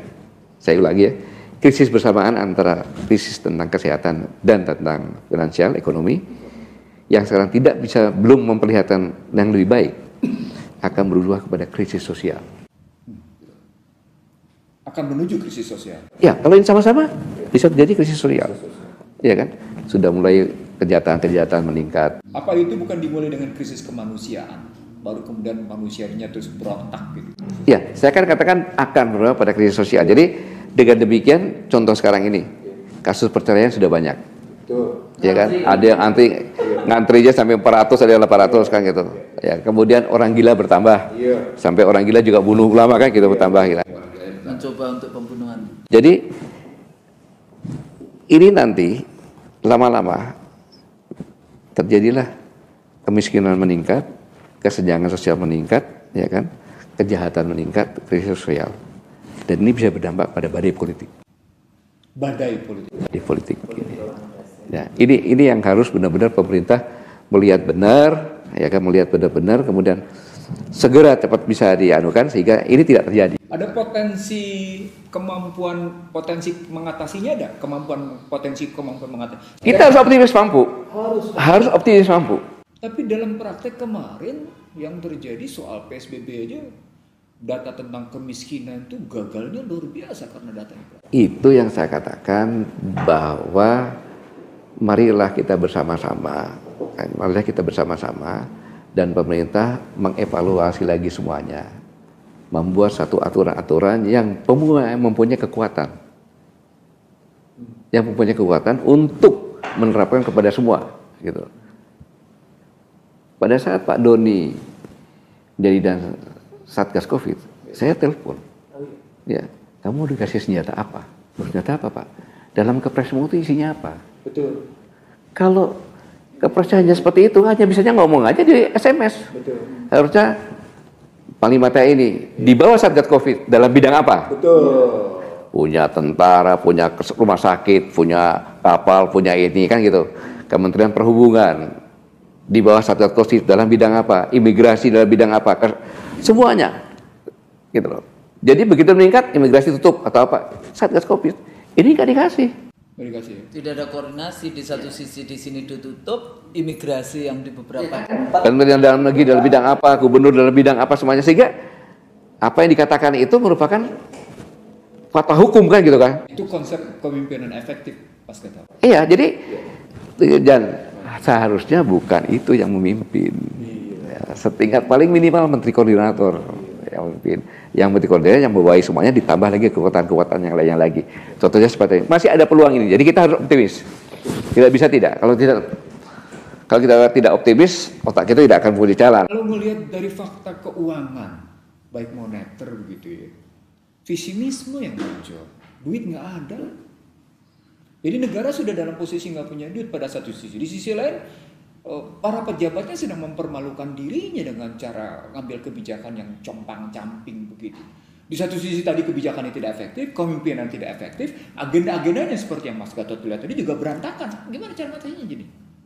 Saya ulangi ya, krisis bersamaan antara krisis tentang kesehatan dan tentang finansial ekonomi yang sekarang belum memperlihatkan yang lebih baik, akan berubah kepada krisis sosial. Akan menuju krisis sosial. Ya, kalau ini sama-sama bisa terjadi krisis sosial. Ya kan? Sudah mulai kejahatan meningkat. Apa itu bukan dimulai dengan krisis kemanusiaan, baru kemudian manusianya terus berontak gitu? Ya, saya kan katakan akan berubah pada krisis sosial. Jadi dengan demikian, contoh sekarang ini, kasus perceraian sudah banyak. Betul. Ya kan? Ada yang ngantrinya sampai 400, ada yang 800 kan gitu. Ya, kemudian orang gila bertambah. Sampai orang gila juga bunuh ulama kan gitu bertambah gila. Mencoba untuk pembunuhan. Jadi ini nanti lama-lama terjadilah kemiskinan meningkat, kesenjangan sosial meningkat, ya kan, kejahatan meningkat, krisis sosial, dan ini bisa berdampak pada badai politik. Badai politik. Badai politik. Ya, ini yang harus benar-benar pemerintah melihat benar, ya kan, melihat benar-benar, kemudian segera cepat bisa dianukan sehingga ini tidak terjadi. Ada potensi mengatasinya ada? Potensi kemampuan mengatasi. Kita harus optimis mampu. Harus optimis mampu. Tapi dalam praktek kemarin yang terjadi soal PSBB aja, data tentang kemiskinan itu gagalnya luar biasa karena datanya. Itu yang saya katakan bahwa marilah kita bersama-sama, dan pemerintah mengevaluasi lagi semuanya. membuat satu aturan-aturan yang mempunyai kekuatan. Yang mempunyai kekuatan untuk menerapkan kepada semua, gitu. Pada saat Pak Doni jadi dan Satgas Covid, saya telepon, ya, kamu dikasih senjata apa? Senjata apa, Pak? Dalam kepresmu itu isinya apa? Betul. Kalau kepresnya hanya seperti itu, hanya bisanya ngomong aja di SMS. Betul. Harusnya Panglima TNI di bawah Satgas Covid dalam bidang apa? Betul. Punya tentara, punya rumah sakit, punya kapal, punya ini kan gitu. Kementerian Perhubungan di bawah Satgas Covid dalam bidang apa? Imigrasi dalam bidang apa? Semuanya, gitu loh. Jadi begitu meningkat, imigrasi tutup atau apa? Satgas Covid ini nggak dikasih. Tidak ada koordinasi, di satu sisi di sini ditutup, imigrasi yang di beberapa Kementerian Dalam Negeri dalam bidang apa, gubernur dalam bidang apa, semuanya, sehingga apa yang dikatakan itu merupakan fatwa hukum kan gitu kan. Itu konsep kepemimpinan efektif Mas Gatot. Iya, jadi dan seharusnya bukan itu yang memimpin. Ya, setingkat paling minimal menteri koordinator yang memimpin. Yang menteri koordinator yang membawahi semuanya, ditambah lagi kekuatan-kekuatan yang lainnya lagi. Contohnya seperti ini. Masih ada peluang ini. Jadi kita harus optimis. Tidak bisa tidak. Kalau kita tidak optimis, otak kita tidak akan boleh jalan. Kalau melihat dari fakta keuangan, baik moneter begitu ya, pesimisme yang muncul, duit nggak ada. Jadi negara sudah dalam posisi nggak punya duit pada satu sisi. Di sisi lain, para pejabatnya sedang mempermalukan dirinya dengan cara ngambil kebijakan yang compang-camping begitu. Di satu sisi tadi kebijakannya tidak efektif, kepemimpinan tidak efektif, agenda-agendanya seperti yang Mas Gatot lihat tadi juga berantakan. Gimana cara matanya jadi?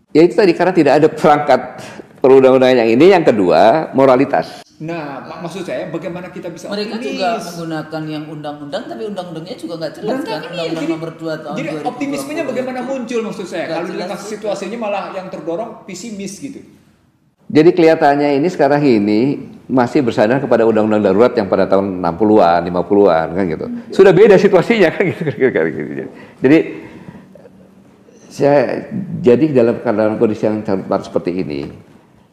Ya itu tadi, karena tidak ada perangkat perundang-undangan yang ini. Yang kedua, moralitas. Nah, maksud saya bagaimana kita bisa mereka optimis? juga menggunakan yang undang-undang, tapi undang-undangnya juga nggak jelas kan, undang-undang nomor 2 tahun 2020. Jadi optimismenya bagaimana muncul maksud saya? Gak Kalau dilihat jelas situasinya malah yang terdorong pesimis gitu. Jadi kelihatannya ini sekarang ini masih bersandar kepada undang-undang darurat yang pada tahun 60-an, 50-an kan gitu. Sudah beda situasinya kan gitu. Jadi dalam kondisi yang seperti ini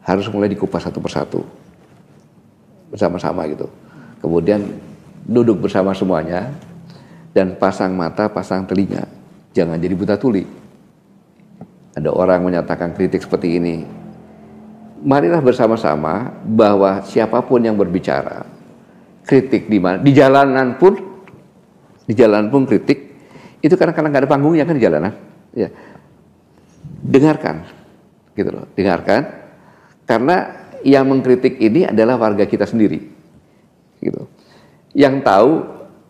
harus mulai dikupas satu persatu. Bersama-sama gitu. Kemudian duduk bersama semuanya dan pasang mata, pasang telinga. Jangan jadi buta tuli. Ada orang menyatakan kritik seperti ini. Marilah bersama-sama bahwa siapapun yang berbicara, kritik di mana, di jalanan pun kritik, itu kadang-kadang nggak ada panggungnya kan di jalanan. Ya. Dengarkan, gitu loh, dengarkan, karena yang mengkritik ini adalah warga kita sendiri, gitu. Yang tahu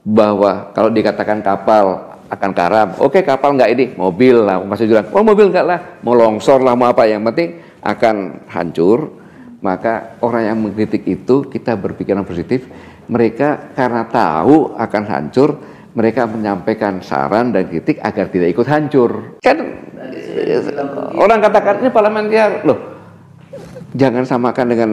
bahwa kalau dikatakan kapal akan karam, oke, kapal nggak ini, mobil lah, masih bilang, oh mobil nggak lah, mau longsor lah, mau apa, yang penting akan hancur. Maka orang yang mengkritik itu kita berpikiran positif. Mereka karena tahu akan hancur, mereka menyampaikan saran dan kritik agar tidak ikut hancur. Kan orang katakan ini parlementer loh. Jangan samakan dengan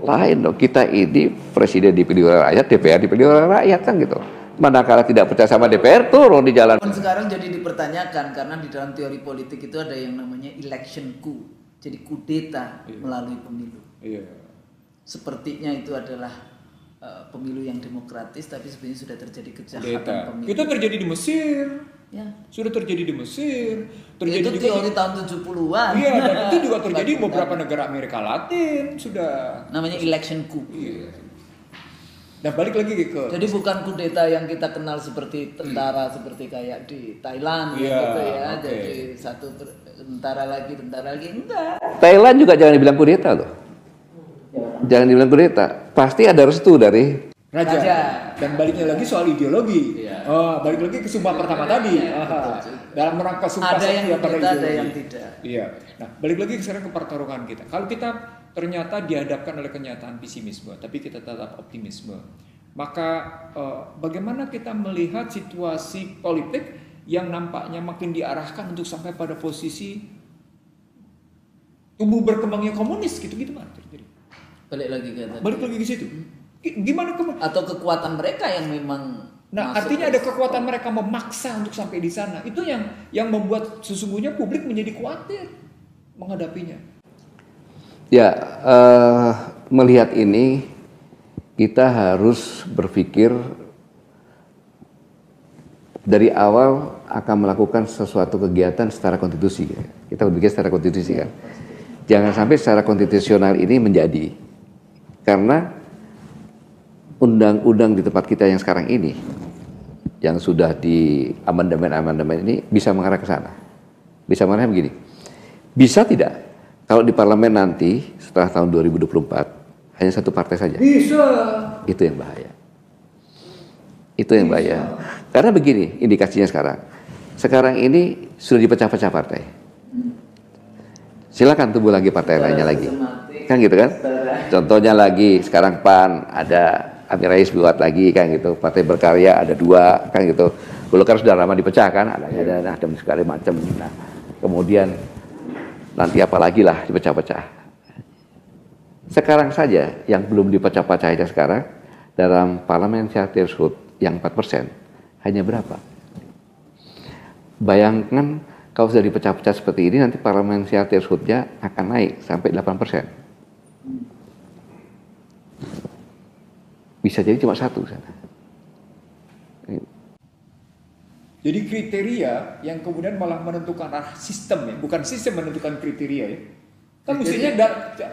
lain loh. Kita ini presiden dipilih oleh rakyat, DPR dipilih oleh rakyat kan gitu. Manakala tidak percaya sama DPR, turun di jalan. Sekarang jadi dipertanyakan karena di dalam teori politik itu ada yang namanya election coup. Jadi kudeta melalui pemilu. Sepertinya itu adalah pemilu yang demokratis, tapi sebenarnya sudah terjadi kejahatan pemilu. Itu terjadi di Mesir. Ya. Sudah terjadi di Mesir. Terjadi itu juga teori tahun 70-an. Iya, dan itu juga terjadi di beberapa negara Amerika Latin sudah. Namanya election coup. Iya. Dan balik lagi ke. Jadi bukan kudeta yang kita kenal seperti tentara seperti kayak di Thailand gitu ya. Okay. Jadi satu tentara lagi enggak. Thailand juga jangan dibilang kudeta loh. Jangan dibilang kudeta. Pasti ada restu dari Raja. Dan baliknya lagi soal ideologi. Iya. Balik lagi ke sumpah pertama tadi. Dalam rangka sumpah ada yang pada kudeta, ideologi. ada yang tidak. Iya. Nah, balik lagi sekarang ke pertarungan kita. Kalau kita ternyata dihadapkan oleh kenyataan pesimisme, tapi kita tetap optimisme, maka bagaimana kita melihat situasi politik yang nampaknya makin diarahkan untuk sampai pada posisi tumbuh berkembangnya komunis gitu-gitu Pak terjadi. Balik lagi ke situ. Gimana atau kekuatan mereka yang memang artinya ada kekuatan mereka memaksa untuk sampai di sana. Itu yang membuat sesungguhnya publik menjadi khawatir menghadapinya. Ya, melihat ini kita harus berpikir dari awal akan melakukan sesuatu kegiatan secara konstitusi. Kita berpikir secara konstitusi kan. Jangan sampai secara konstitusional ini menjadi, karena undang-undang di tempat kita yang sekarang ini, yang sudah di amandemen ini bisa mengarah ke sana. Bisa mengarah begini. Bisa tidak kalau di parlemen nanti setelah tahun 2024 hanya satu partai saja? Bisa. Itu yang bahaya. Itu yang bahaya. Karena begini indikasinya sekarang. Sekarang ini sudah dipecah-pecah partai. Silakan tumbuh lagi partai lainnya lagi. Kan gitu kan? Contohnya lagi sekarang PAN ada Amin Rais buat lagi kan gitu. Partai Berkarya ada 2 kan gitu. Golkar sudah lama dipecah kan, ada segala macam. Nah, kemudian nanti apa lagi lah dipecah-pecah. Sekarang saja yang belum dipecah-pecah aja sekarang dalam parliamentary threshold yang 4% hanya berapa? Bayangkan kalau sudah dipecah-pecah seperti ini nanti parliamentary threshold-nya akan naik sampai 8%. Bisa jadi cuma 1 sana. Jadi kriteria yang kemudian malah menentukan arah sistem ya, bukan sistem menentukan kriteria ya. Kan mestinya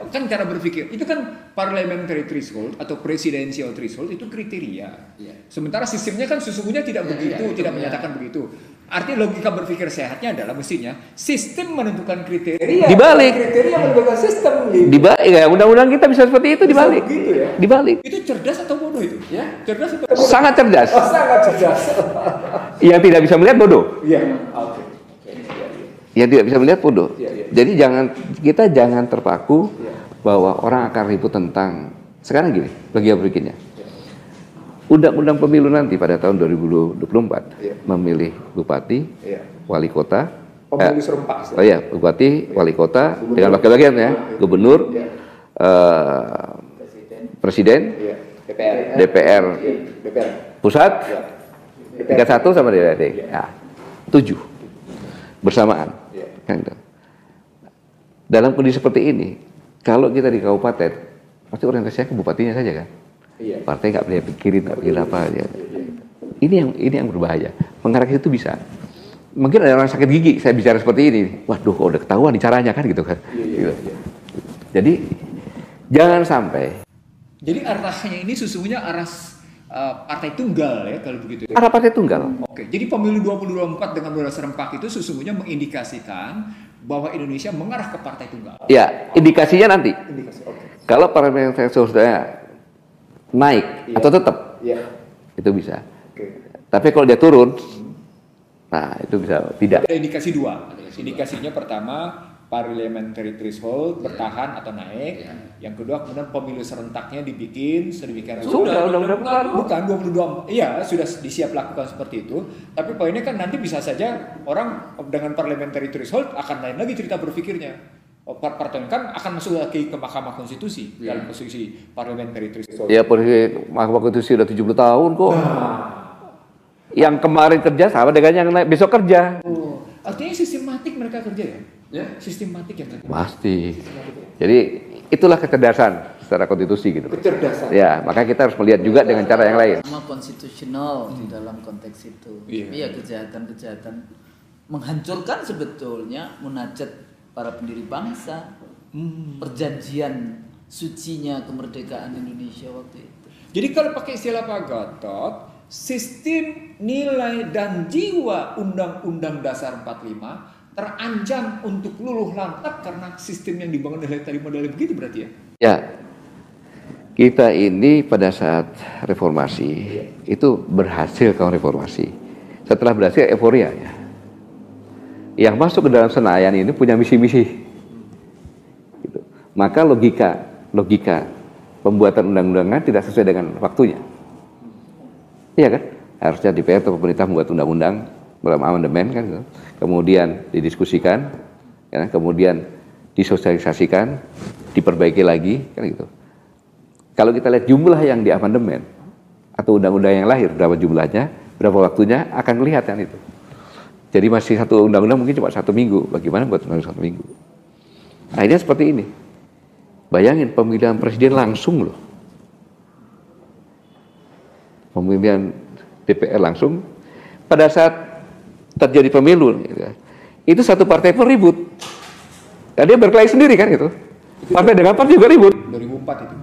kan cara berpikir itu kan parliamentary threshold atau presidential threshold itu kriteria. Ya. Sementara sistemnya kan sesungguhnya tidak begitu, tidak menyatakan begitu. Artinya logika berpikir sehatnya adalah mestinya sistem menentukan kriteria. Dibalik. Kriteria menentukan sistem. Gitu. Dibalik ya, undang-undang kita bisa seperti itu dibalik. Begitu ya. Dibalik. Itu cerdas atau bodoh itu? Ya, cerdas atau bodoh? Sangat cerdas. Oh, sangat cerdas. Yang tidak bisa melihat bodoh. Iya. Oke. Yang tidak bisa melihat bodoh. Ya. Jadi kita jangan terpaku bahwa orang akan ribut tentang sekarang gini, bagi yang berikutnya. Undang-undang pemilu nanti pada tahun 2024 memilih bupati, wali kota, pemilu serempak. Bupati, wali kota dengan wakil-wakil ya, gubernur, presiden, DPR, pusat, tingkat 1 sama DPRD. Ya, 7 bersamaan. Kan gitu. Dalam kondisi seperti ini, kalau kita di kabupaten, pasti orientasinya ke bupatinya saja kan. Partai nggak boleh pikirin, nggak pikir apa aja. Ini yang berbahaya. Mengarah ke situ bisa. Mungkin ada orang sakit gigi, saya bicara seperti ini. Waduh, kok udah ketahuan nih caranya kan gitu kan. Gitu. Jadi jangan sampai. Jadi arahnya ini sesungguhnya arah partai tunggal ya kalau begitu. Arah partai tunggal. Oke, jadi pemilu 2024 dengan modal serempak itu sesungguhnya mengindikasikan bahwa Indonesia mengarah ke partai tunggal. Ya, indikasinya nanti. Oke. Kalau parliamentary threshold-nya naik atau tetap, itu bisa. Tapi kalau dia turun, nah itu bisa tidak. Ada indikasi 2. Indikasinya pertama parliamentary threshold bertahan atau naik. Yang kedua kemudian pemilu serentaknya dibikin sedemikian rupa. Bukan 22. Iya, sudah disiap lakukan seperti itu. Tapi poinnya kan nanti bisa saja orang dengan parliamentary threshold akan lain lagi cerita berpikirnya. Partai kan akan masuk lagi ke Mahkamah Konstitusi dalam posisi parliamentary threshold. Ya, posisi Mahkamah Konstitusi udah 70 tahun kok. Yang kemarin kerja sama dengan yang naik besok kerja. Artinya sistematik mereka kerja ya? Sistematik yang kerja. Pasti. Jadi itulah kecerdasan secara konstitusi gitu. Kecerdasan. Ya, maka kita harus melihat juga dengan cara yang lain. Sama konstitusional di dalam konteks itu. Tapi ya kejahatan-kejahatan menghancurkan sebetulnya munajat para pendiri bangsa. Perjanjian sucinya kemerdekaan Indonesia waktu itu. Jadi kalau pakai istilah Pak Gatot, sistem nilai dan jiwa Undang-Undang Dasar 45 terancam untuk luluh lantak karena sistem yang dibangun oleh tadi modelnya begitu berarti ya? Ya, kita ini pada saat reformasi itu berhasil kawan reformasi. Setelah berhasil euforia ya. Yang masuk ke dalam Senayan ini punya misi-misi. Gitu. Maka logika pembuatan undang-undangan tidak sesuai dengan waktunya. Iya kan? Harusnya DPR atau pemerintah membuat undang-undang dalam amandemen kan, gitu. Kemudian didiskusikan, ya, kemudian disosialisasikan, diperbaiki lagi, kan gitu. Kalau kita lihat jumlah yang di amandemen atau undang-undang yang lahir, berapa jumlahnya, berapa waktunya, akan kelihatan itu. Jadi masih satu undang-undang mungkin cuma 1 minggu. Bagaimana buat undang-undang 1 minggu? Akhirnya seperti ini. Bayangin pemilihan presiden langsung loh. pemilihan DPR langsung, pada saat terjadi pemilu, gitu, itu satu partai pun ribut. Dan dia berkelahi sendiri kan gitu. Partai dengan partai juga ribut. 2004 itu.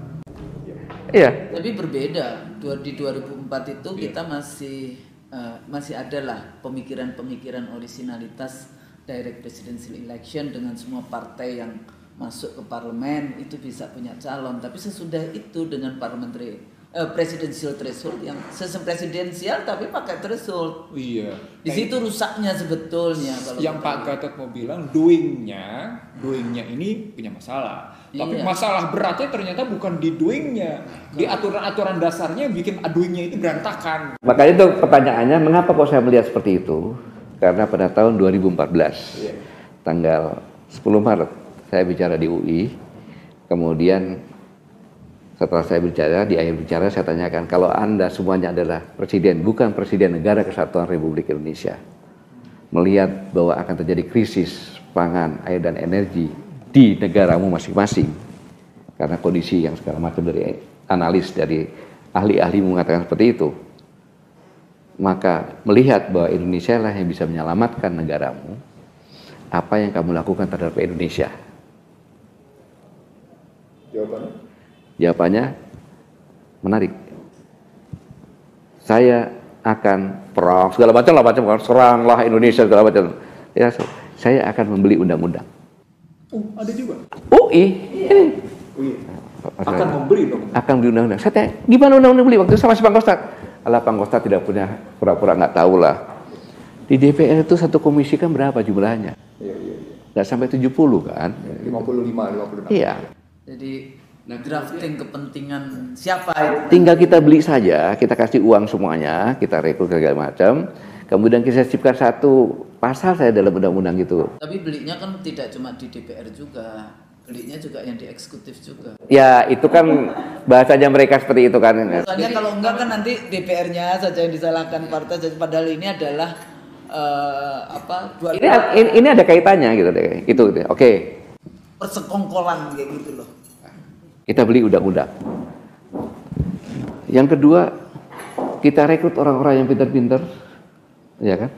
Iya. Tapi berbeda. Di 2004 itu kita masih adalah pemikiran-pemikiran originalitas direct presidential election dengan semua partai yang masuk ke parlemen itu bisa punya calon. Tapi sesudah itu dengan presidential threshold yang sistem presidensial tapi pakai threshold. Iya. Di situ rusaknya sebetulnya kalau yang Pak Gatot mau bilang doingnya ini punya masalah. Tapi Iya. masalah beratnya ternyata bukan di doingnya, di aturan-aturan dasarnya yang bikin doingnya itu berantakan. Makanya itu pertanyaannya, mengapa kok saya melihat seperti itu? Karena pada tahun 2014, tanggal 10 Maret, saya bicara di UI, kemudian setelah saya bicara, di akhir bicara saya tanyakan, kalau Anda semuanya adalah presiden, bukan presiden negara kesatuan Republik Indonesia, melihat bahwa akan terjadi krisis pangan, air dan energi di negaramu masing-masing, karena kondisi yang segala macam dari analis, dari ahli-ahli mengatakan seperti itu, maka melihat bahwa Indonesia lah yang bisa menyelamatkan negaramu, apa yang kamu lakukan terhadap Indonesia? Jawabannya menarik. Saya akan perang segala macam seranglah Indonesia segala macam. Ya, saya akan membeli undang-undang. Ada juga. UI. Akan membeli dong. Akan beli undang-undang. Saya tanya, gimana undang-undang beli? Waktu itu sama si Bang Kostad. Alah, Bang Kostad tidak punya, pura-pura nggak tahu lah. Di DPR itu satu komisi kan berapa jumlahnya? Iya. Nggak sampai 70 kan? 55, 56. Iya. Jadi drafting kepentingan siapa itu? Tinggal kita beli saja, kita kasih uang semuanya, kita rekrut segala macam. Kemudian kita ciptakan satu pasal saya dalam undang-undang itu. Tapi belinya kan tidak cuma di DPR juga, belinya juga yang di eksekutif juga. Ya itu kan bahasanya mereka seperti itu kan. Soalnya kalau enggak kan nanti DPR-nya saja yang disalahkan partai, padahal ini adalah Ini ada kaitannya gitu deh. Itu oke. Persekongkolan kayak gitu loh. Kita beli undang-undang. Yang kedua, kita rekrut orang-orang yang pintar-pintar, ya kan?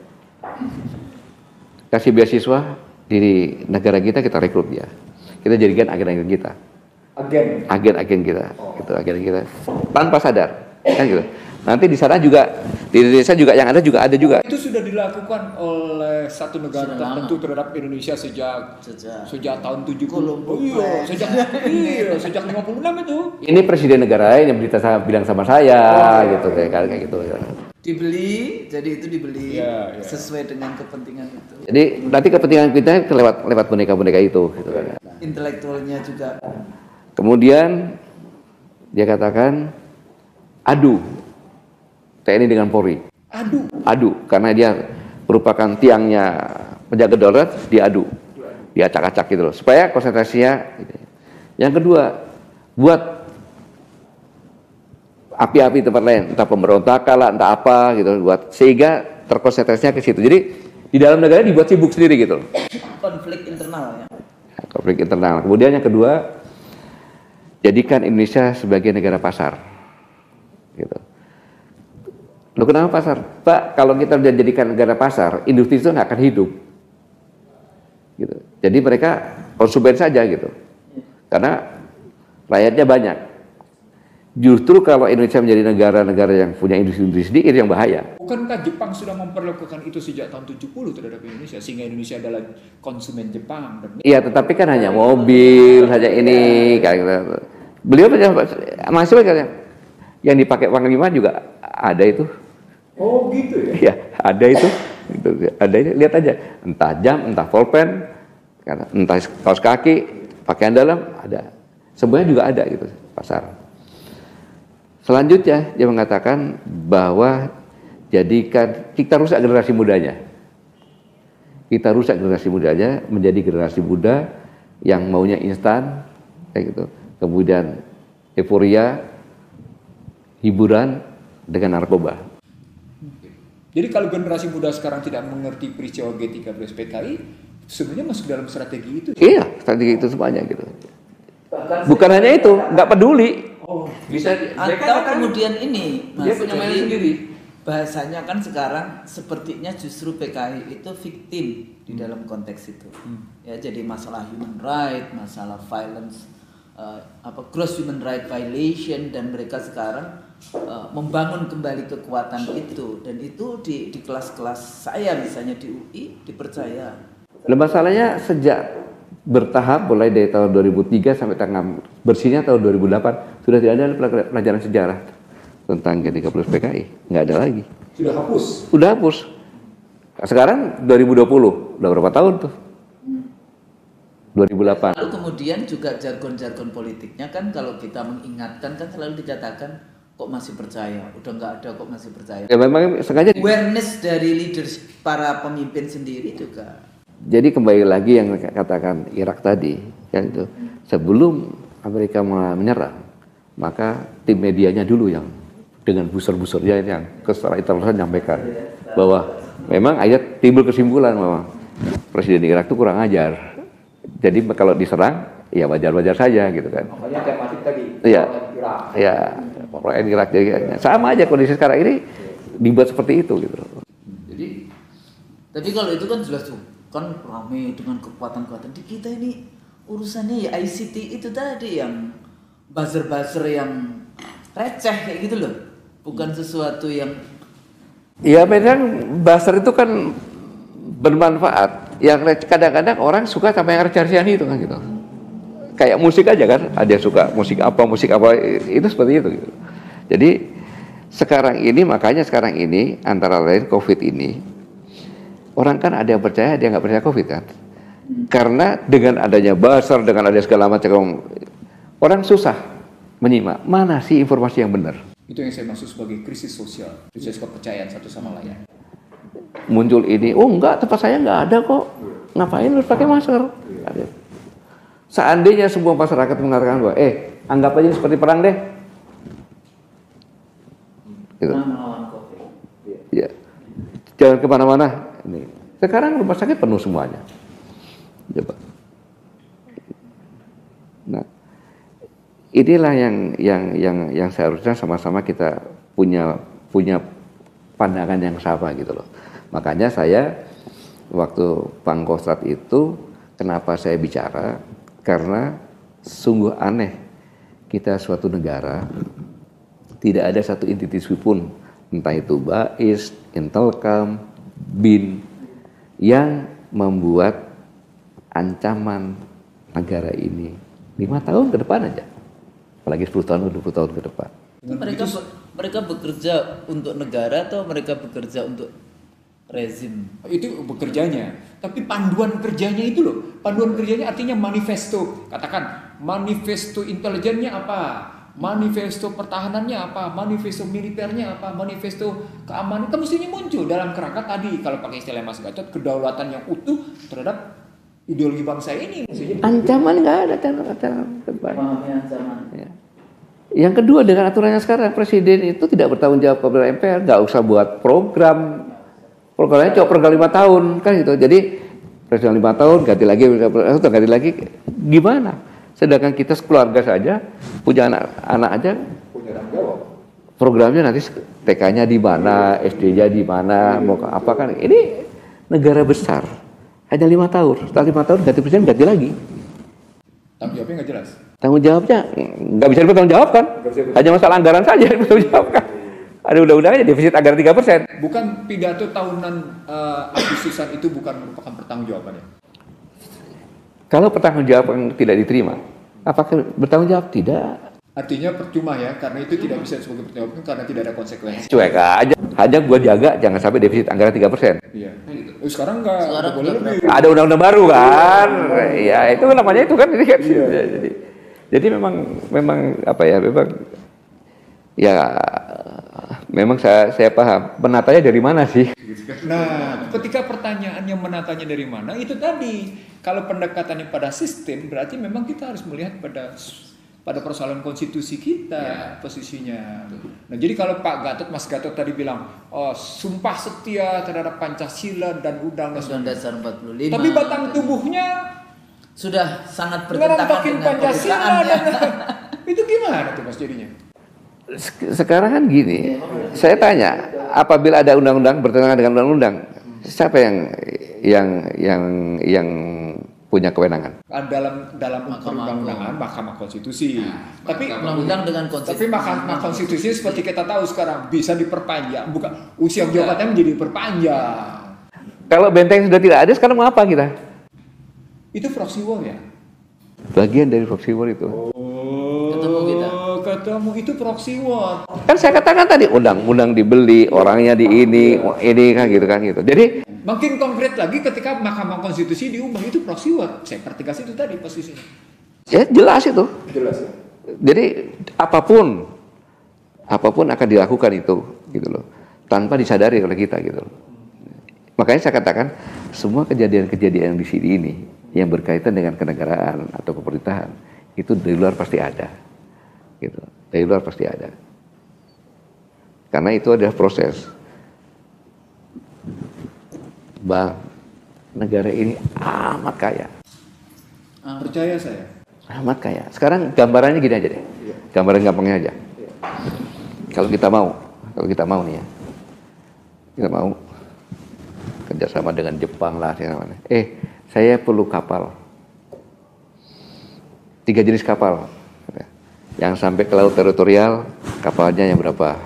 Kasih beasiswa di negara kita rekrut dia. Kita jadikan agen-agen kita. Agen-agen kita, gitu, agen kita. Tanpa sadar, kan gitu. Nanti di sana juga, di Indonesia juga yang ada juga. Itu sudah dilakukan oleh satu negara tertentu terhadap Indonesia sejak tahun 70. Sejak 56 itu. Ini presiden negara yang bilang sama saya, gitu kayak gitu. Dibeli, jadi itu dibeli ya. sesuai dengan kepentingan itu. Jadi nanti kepentingan kita lewat boneka-boneka itu, gitu kan. Intelektualnya juga. Kemudian dia katakan adu TNI dengan Polri. Adu karena dia merupakan tiangnya penjaga daulat, diadu, diacak-acak gitu loh, supaya konsentrasinya. Yang kedua, buat api-api tempat lain, entah pemberontakan lah, entah apa gitu, buat sehingga terkonsentrasinya ke situ. Jadi di dalam negara dibuat sibuk sendiri gitu loh. Konflik internal ya. Konflik internal. Kemudian yang kedua, jadikan Indonesia sebagai negara pasar, gitu. Loh kenapa pasar? Pak, kalau kita udah jadikan negara pasar, industri itu nggak akan hidup. Gitu. Jadi mereka konsumen saja gitu. Karena rakyatnya banyak. Justru kalau Indonesia menjadi negara-negara yang punya industri sedikit yang bahaya. Bukankah Jepang sudah memperlakukan itu sejak tahun 70 terhadap Indonesia, sehingga Indonesia adalah konsumen Jepang? Iya, tetapi kan hanya mobil saja ini kayak gitu. Beliau masih katanya yang dipakai Panglima juga ada itu. Oh gitu ya? Iya, ada itu. Ada itu, lihat aja. Entah jam, entah pulpen, entah kaos kaki, pakaian dalam, ada. Semuanya juga ada gitu, pasar. Selanjutnya dia mengatakan bahwa jadikan kita rusak generasi mudanya. Kita rusak generasi mudanya menjadi generasi muda yang maunya instan kayak gitu. Kemudian euforia, hiburan dengan narkoba. Jadi kalau generasi muda sekarang tidak mengerti peristiwa G13 PKI, sebenarnya masuk dalam strategi itu. Iya, strategi itu semuanya gitu. Bukan hanya itu, nggak peduli. Bisa atau kemudian ini dia Mas, punya mainan jadi sendiri. bahasanya kan sekarang sepertinya justru PKI itu victim di dalam konteks itu. Ya, jadi masalah human right, masalah violence, gross human right violation, dan mereka sekarang membangun kembali kekuatan itu, dan itu di kelas-kelas saya misalnya di UI dipercaya. Masalahnya sejak bertahap mulai dari tahun 2003 sampai tengah bersihnya tahun 2008 sudah tidak ada pelajaran sejarah tentang G30 PKI, nggak ada lagi. Sudah hapus. Sudah hapus. Sekarang 2020, udah berapa tahun tuh? 2008. Lalu kemudian juga jargon-jargon politiknya kan kalau kita mengingatkan kan selalu dikatakan kok masih percaya, udah nggak ada kok masih percaya. Ya memang sengaja. Awareness dari leaders para pemimpin sendiri juga. Jadi kembali lagi yang katakan Irak tadi, yang itu sebelum Amerika menyerang, maka tim medianya dulu yang dengan busur-busurnya yang secara internasional menyampaikan bahwa memang akhirnya timbul kesimpulan bahwa Presiden Irak itu kurang ajar. Jadi kalau diserang, ya wajar-wajar saja gitu kan. Makanya tematik tadi. Iya, ya orang Irak jadi sama aja kondisi sekarang ini dibuat seperti itu gitu. Jadi, tapi kalau itu kan jelas tuh kan ramai dengan kekuatan-kekuatan di kita ini urusannya ya ICT itu tadi yang buzzer-buzzer yang receh kayak gitu loh, bukan sesuatu yang ya memang buzzer itu kan bermanfaat. Yang kadang-kadang orang suka sama yang receh-recehan itu kan gitu. Kayak musik aja kan, ada yang suka musik apa itu seperti itu gitu. Jadi makanya sekarang ini antara lain COVID ini orang kan ada yang percaya, ada yang nggak percaya COVID kan. Karena dengan adanya buzzer, dengan adanya segala macam, orang susah menyimak mana sih informasi yang benar. Itu yang saya maksud sebagai krisis sosial, krisis kepercayaan satu sama lain. Muncul ini, oh enggak, tempat saya nggak ada kok. Ngapain harus pakai masker? Seandainya semua masyarakat mengatakan bahwa, anggap aja ini seperti perang deh. Gitu. Ya. Jangan kemana-mana. Ini. Sekarang rumah sakit penuh semuanya. Coba. Nah, inilah yang seharusnya sama-sama kita punya pandangan yang sama gitu loh. Makanya saya waktu Pangkostrat itu kenapa saya bicara, karena sungguh aneh kita suatu negara tidak ada satu institusi pun, entah itu BAIS, Intelkam, BIN, yang membuat ancaman negara ini 5 tahun ke depan aja, apalagi 10 tahun, 20 tahun ke depan. Mereka bekerja untuk negara atau mereka bekerja untuk rezim? Itu bekerjanya, tapi panduan kerjanya itu loh. Panduan kerjanya artinya manifesto. Katakan manifesto intelijennya apa, manifesto pertahanannya apa, manifesto militernya apa, manifesto keamanan. Itu mestinya muncul dalam kerangka tadi, kalau pakai istilah Mas Gatot, kedaulatan yang utuh terhadap ideologi bangsa ini. Ancaman nggak ada kan? Ancaman. Ya. Yang kedua, dengan aturannya sekarang Presiden itu tidak bertanggung jawab kepada MPR, nggak usah buat programnya cuma program 5 tahun kan gitu. Jadi Presiden 5 tahun ganti lagi, gimana? Sedangkan kita sekeluarga saja punya anak aja punya tanggung jawab. Programnya nanti TK-nya di mana, SD-nya di mana, mau apa kan? Ini negara besar. Hanya 5 tahun. Setelah 5 tahun ganti presiden, ganti lagi. Tanggung jawabnya nggak jelas. Tanggung jawabnya nggak bisa dipertanggung jawabkan. Hanya masalah anggaran saja yang dipertanggung jawabkan. Ada undang-undangnya defisit anggaran 3%. Bukan pidato tahunan Agustusan itu bukan merupakan pertanggungjawabannya. Kalau pertanggungjawaban tidak diterima, apakah bertanggung jawab? Tidak. Artinya percuma ya, karena itu tidak bisa sebagai pertanggungjawaban karena tidak ada konsekuensi. Cuek aja. Hanya gua jaga jangan sampai defisit anggaran 3%. Iya. Sekarang nggak boleh lebih. Ada undang-undang baru kan? Ya itu namanya itu kan. Iya. Jadi memang apa ya? Memang saya paham. Menatanya dari mana sih? Nah, ketika pertanyaannya menatanya dari mana, itu tadi. Kalau pendekatannya pada sistem, berarti memang kita harus melihat pada persoalan konstitusi kita, posisinya. Nah, jadi kalau Mas Gatot tadi bilang, sumpah setia terhadap Pancasila dan Undang-Undang Dasar 45. Tapi batang tubuhnya sudah sangat bertentangan dengan Pancasila. Itu gimana tuh Mas jadinya? Sekarang kan gini, saya tanya, apabila ada undang-undang bertentangan dengan undang-undang, siapa yang punya kewenangan? Dalam perundang-undangan Mahkamah Konstitusi. Tapi undang-undang dengan konstitusi. Tapi Mahkamah Konstitusi seperti kita tahu sekarang bisa diperpanjang, bukan usia jabatannya menjadi diperpanjang. Kalau benteng sudah tidak ada, sekarang mau apa kita? Itu proxy war ya? Bagian dari proxy war itu. Ketemu itu proxy war. Kan saya katakan tadi undang-undang dibeli, orangnya di ini kan gitu. Jadi makin konkret lagi ketika Mahkamah Konstitusi diubah, itu proxy war. Saya pertegas itu tadi posisinya. Ya jelas itu. Jelas ya. Jadi apapun akan dilakukan itu gitu loh. Tanpa disadari oleh kita gitu loh. Makanya saya katakan semua kejadian-kejadian yang di sini ini yang berkaitan dengan kenegaraan atau pemerintahan itu dari luar pasti ada. Gitu. Dari luar pasti ada. Karena itu adalah proses. Bang, negara ini amat kaya. Percaya saya. Amat kaya. Sekarang gambarannya gini aja deh. Gambaran gampangnya aja. Kalau kita mau nih ya. Kita mau kerjasama dengan Jepang lah. Saya perlu kapal. 3 jenis kapal. Yang sampai ke laut teritorial, kapalnya yang berapa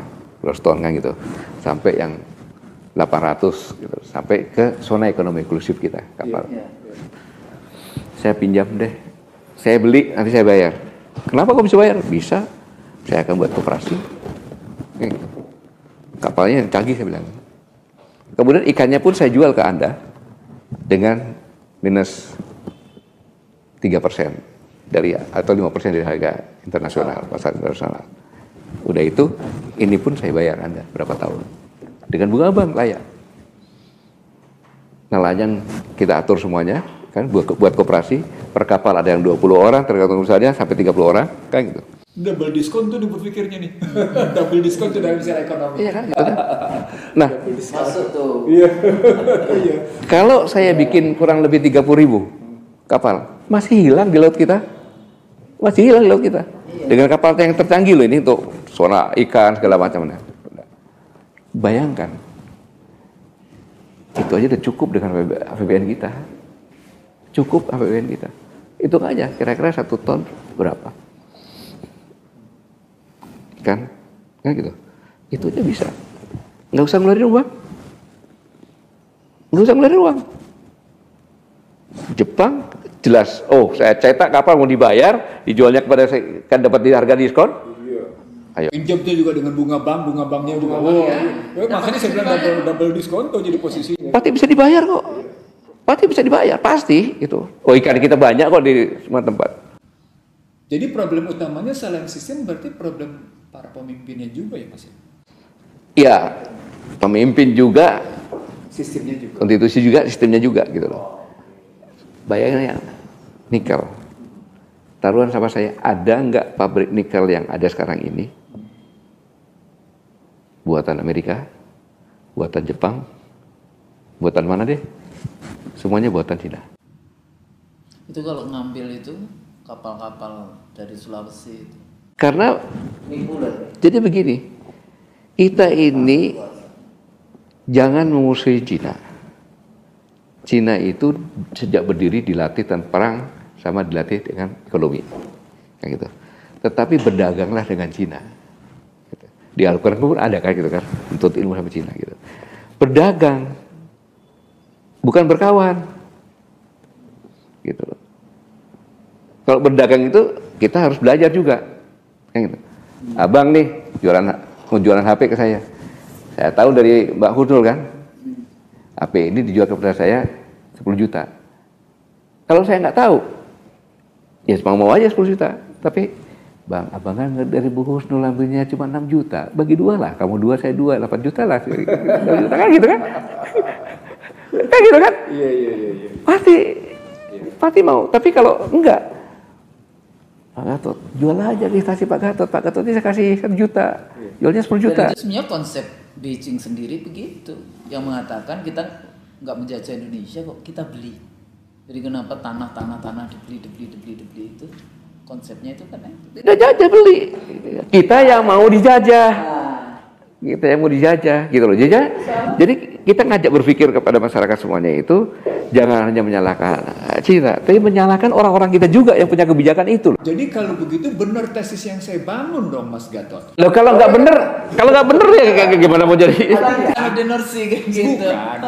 ton kan gitu. Sampai yang 800 gitu. Sampai ke zona ekonomi inklusif kita kapal. Saya pinjam deh. Saya beli, nanti saya bayar. Kenapa kok bisa bayar? Bisa. Saya akan buat koperasi. Kapalnya yang canggih saya bilang. Kemudian ikannya pun saya jual ke Anda dengan minus 3% dari atau 5% dari harga internasional, pasar internasional. Udah itu, ini pun saya bayar Anda berapa tahun. Dengan bunga bank layak. Nelayan kita atur semuanya, kan buat koperasi, per kapal ada yang 20 orang, tergantung usahanya sampai 30 orang, kan gitu. Double diskon tuh berpikirnya nih. Double diskon tuh dalam istilah ekonomi. Iya kan, gitu kan. Nah, masuk tuh. Iya. Kalau saya bikin kurang lebih 30.000 kapal, masih hilang di laut kita. Masih hilang di laut kita. Dengan kapal yang tercanggih loh ini untuk zona ikan segala macamnya. Bayangkan. Itu aja udah cukup dengan APBN kita. Cukup APBN kita. Itu aja kira-kira 1 ton berapa? Kan gitu. Itu aja bisa. Nggak usah ngeluarin uang. Jepang jelas. Oh, saya cetak kapal mau dibayar, dijualnya kepada saya kan dapat di harga diskon. Iya. Ayo. Pinjamnya juga dengan bunga banknya juga. Makanya saya bilang double diskon tuh jadi posisinya. Pasti bisa dibayar kok. Pasti gitu. Oh, ikan kita banyak kok di semua tempat. Jadi problem utamanya selain sistem berarti problem para pemimpinnya juga ya Mas? Iya, pemimpin juga, Sistemnya juga. konstitusi juga, sistemnya juga gitu loh. Bayangin ya, nikel. Taruhan sama saya, ada nggak pabrik nikel yang ada sekarang ini? Buatan Amerika, buatan Jepang, buatan mana deh? Semuanya buatan Cina. Itu kalau ngambil itu kapal-kapal dari Sulawesi itu. Karena jadi begini, kita ini jangan memusuhi Cina. Cina itu sejak berdiri dilatih tentang perang sama dilatih dengan ekonomi, kayak gitu. Tetapi berdaganglah dengan Cina. Di Al-Quran pun ada kan gitu kan, untuk ilmu sama Cina gitu. Berdagang, bukan berkawan, gitu. Kalau berdagang itu kita harus belajar juga. Kan gitu. Abang nih jualan HP ke saya. Saya tahu dari Mbak Hudul kan. HP ini dijual kepada saya 10 juta. Kalau saya nggak tahu, ya mau aja 10 juta. Tapi, Bang, abang kan dari Bu Husnul ambilnya cuma 6 juta. Bagi 2 lah. Kamu 2, saya 2, 8 juta lah. Kan gitu kan? Kan gitu kan? Iya. Pasti mau. Tapi kalau enggak, Pak Gatot, jual aja investasi Pak Gatot. Pak Gatot ini saya kasih 1 juta, jualnya 10 juta. Dan itu sebenarnya konsep Beijing sendiri begitu, yang mengatakan kita nggak menjajah Indonesia kok, kita beli. Jadi kenapa tanah dibeli itu konsepnya itu kan tidak jajah beli. Kita yang mau dijajah. Kita yang mau dijajah gitu loh. Jadi kita ngajak berpikir kepada masyarakat semuanya itu jangan hanya menyalahkan Cina, tapi menyalahkan orang-orang kita juga yang punya kebijakan itu loh. Jadi kalau begitu benar tesis yang saya bangun dong Mas Gatot. Loh kalau nggak bener ya gimana mau jadi? Denorsi kayak gitu. Bukan.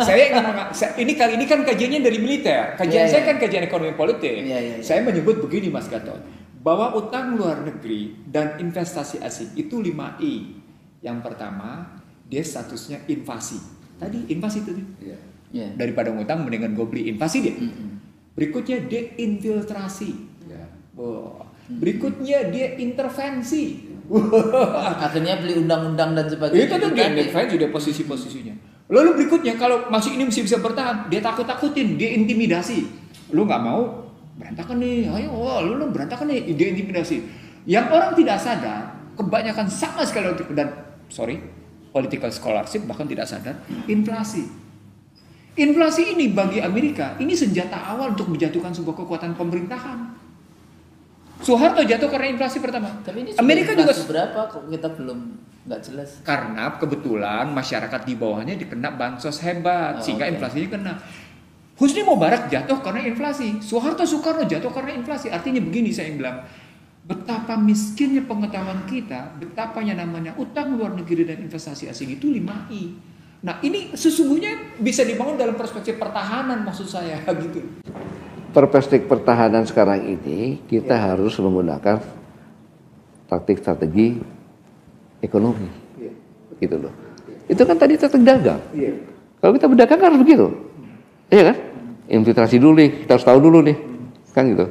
Kali ini kan kajiannya dari militer. Kajian saya kan kajian ekonomi politik. Saya menyebut begini Mas Gatot, bahwa utang luar negeri dan investasi asing itu 5I. Yang pertama, dia statusnya invasi. Tadi invasi itu nih. Daripada ngutang mendingan gue beli invasi dia. Berikutnya dia infiltrasi. Berikutnya dia intervensi. Akhirnya beli undang-undang dan sebagainya. Itu tuh dia intervensi dia posisi-posisinya. Lalu berikutnya kalau masih ini masih bisa bertahan, dia takut-takutin, dia intimidasi. Lu nggak mau berantakan nih, ayo lu berantakan nih, dia intimidasi. Yang orang tidak sadar, kebanyakan sama sekali political scholarship bahkan tidak sadar, inflasi. Inflasi ini bagi Amerika ini senjata awal untuk menjatuhkan sebuah kekuatan pemerintahan. Soeharto jatuh karena inflasi pertama. Tapi ini Amerika juga berapa kok kita belum nggak jelas. Karena kebetulan masyarakat di bawahnya dikena bansos hebat sehingga inflasinya kena. Husni Mubarak jatuh karena inflasi. Soeharto Soekarno jatuh karena inflasi. Artinya begini saya bilang, betapa miskinnya pengetahuan kita, betapa yang namanya utang luar negeri dan investasi asing itu 5I. Nah ini sesungguhnya bisa dibangun dalam perspektif pertahanan maksud saya gitu. Perspektif pertahanan sekarang ini kita harus menggunakan taktik strategi ekonomi, gitu loh. Itu kan tadi taktik dagang. Kalau kita berdagang harus begitu, iya kan? Infiltrasi dulu nih, kita harus tahu dulu nih. Kan gitu.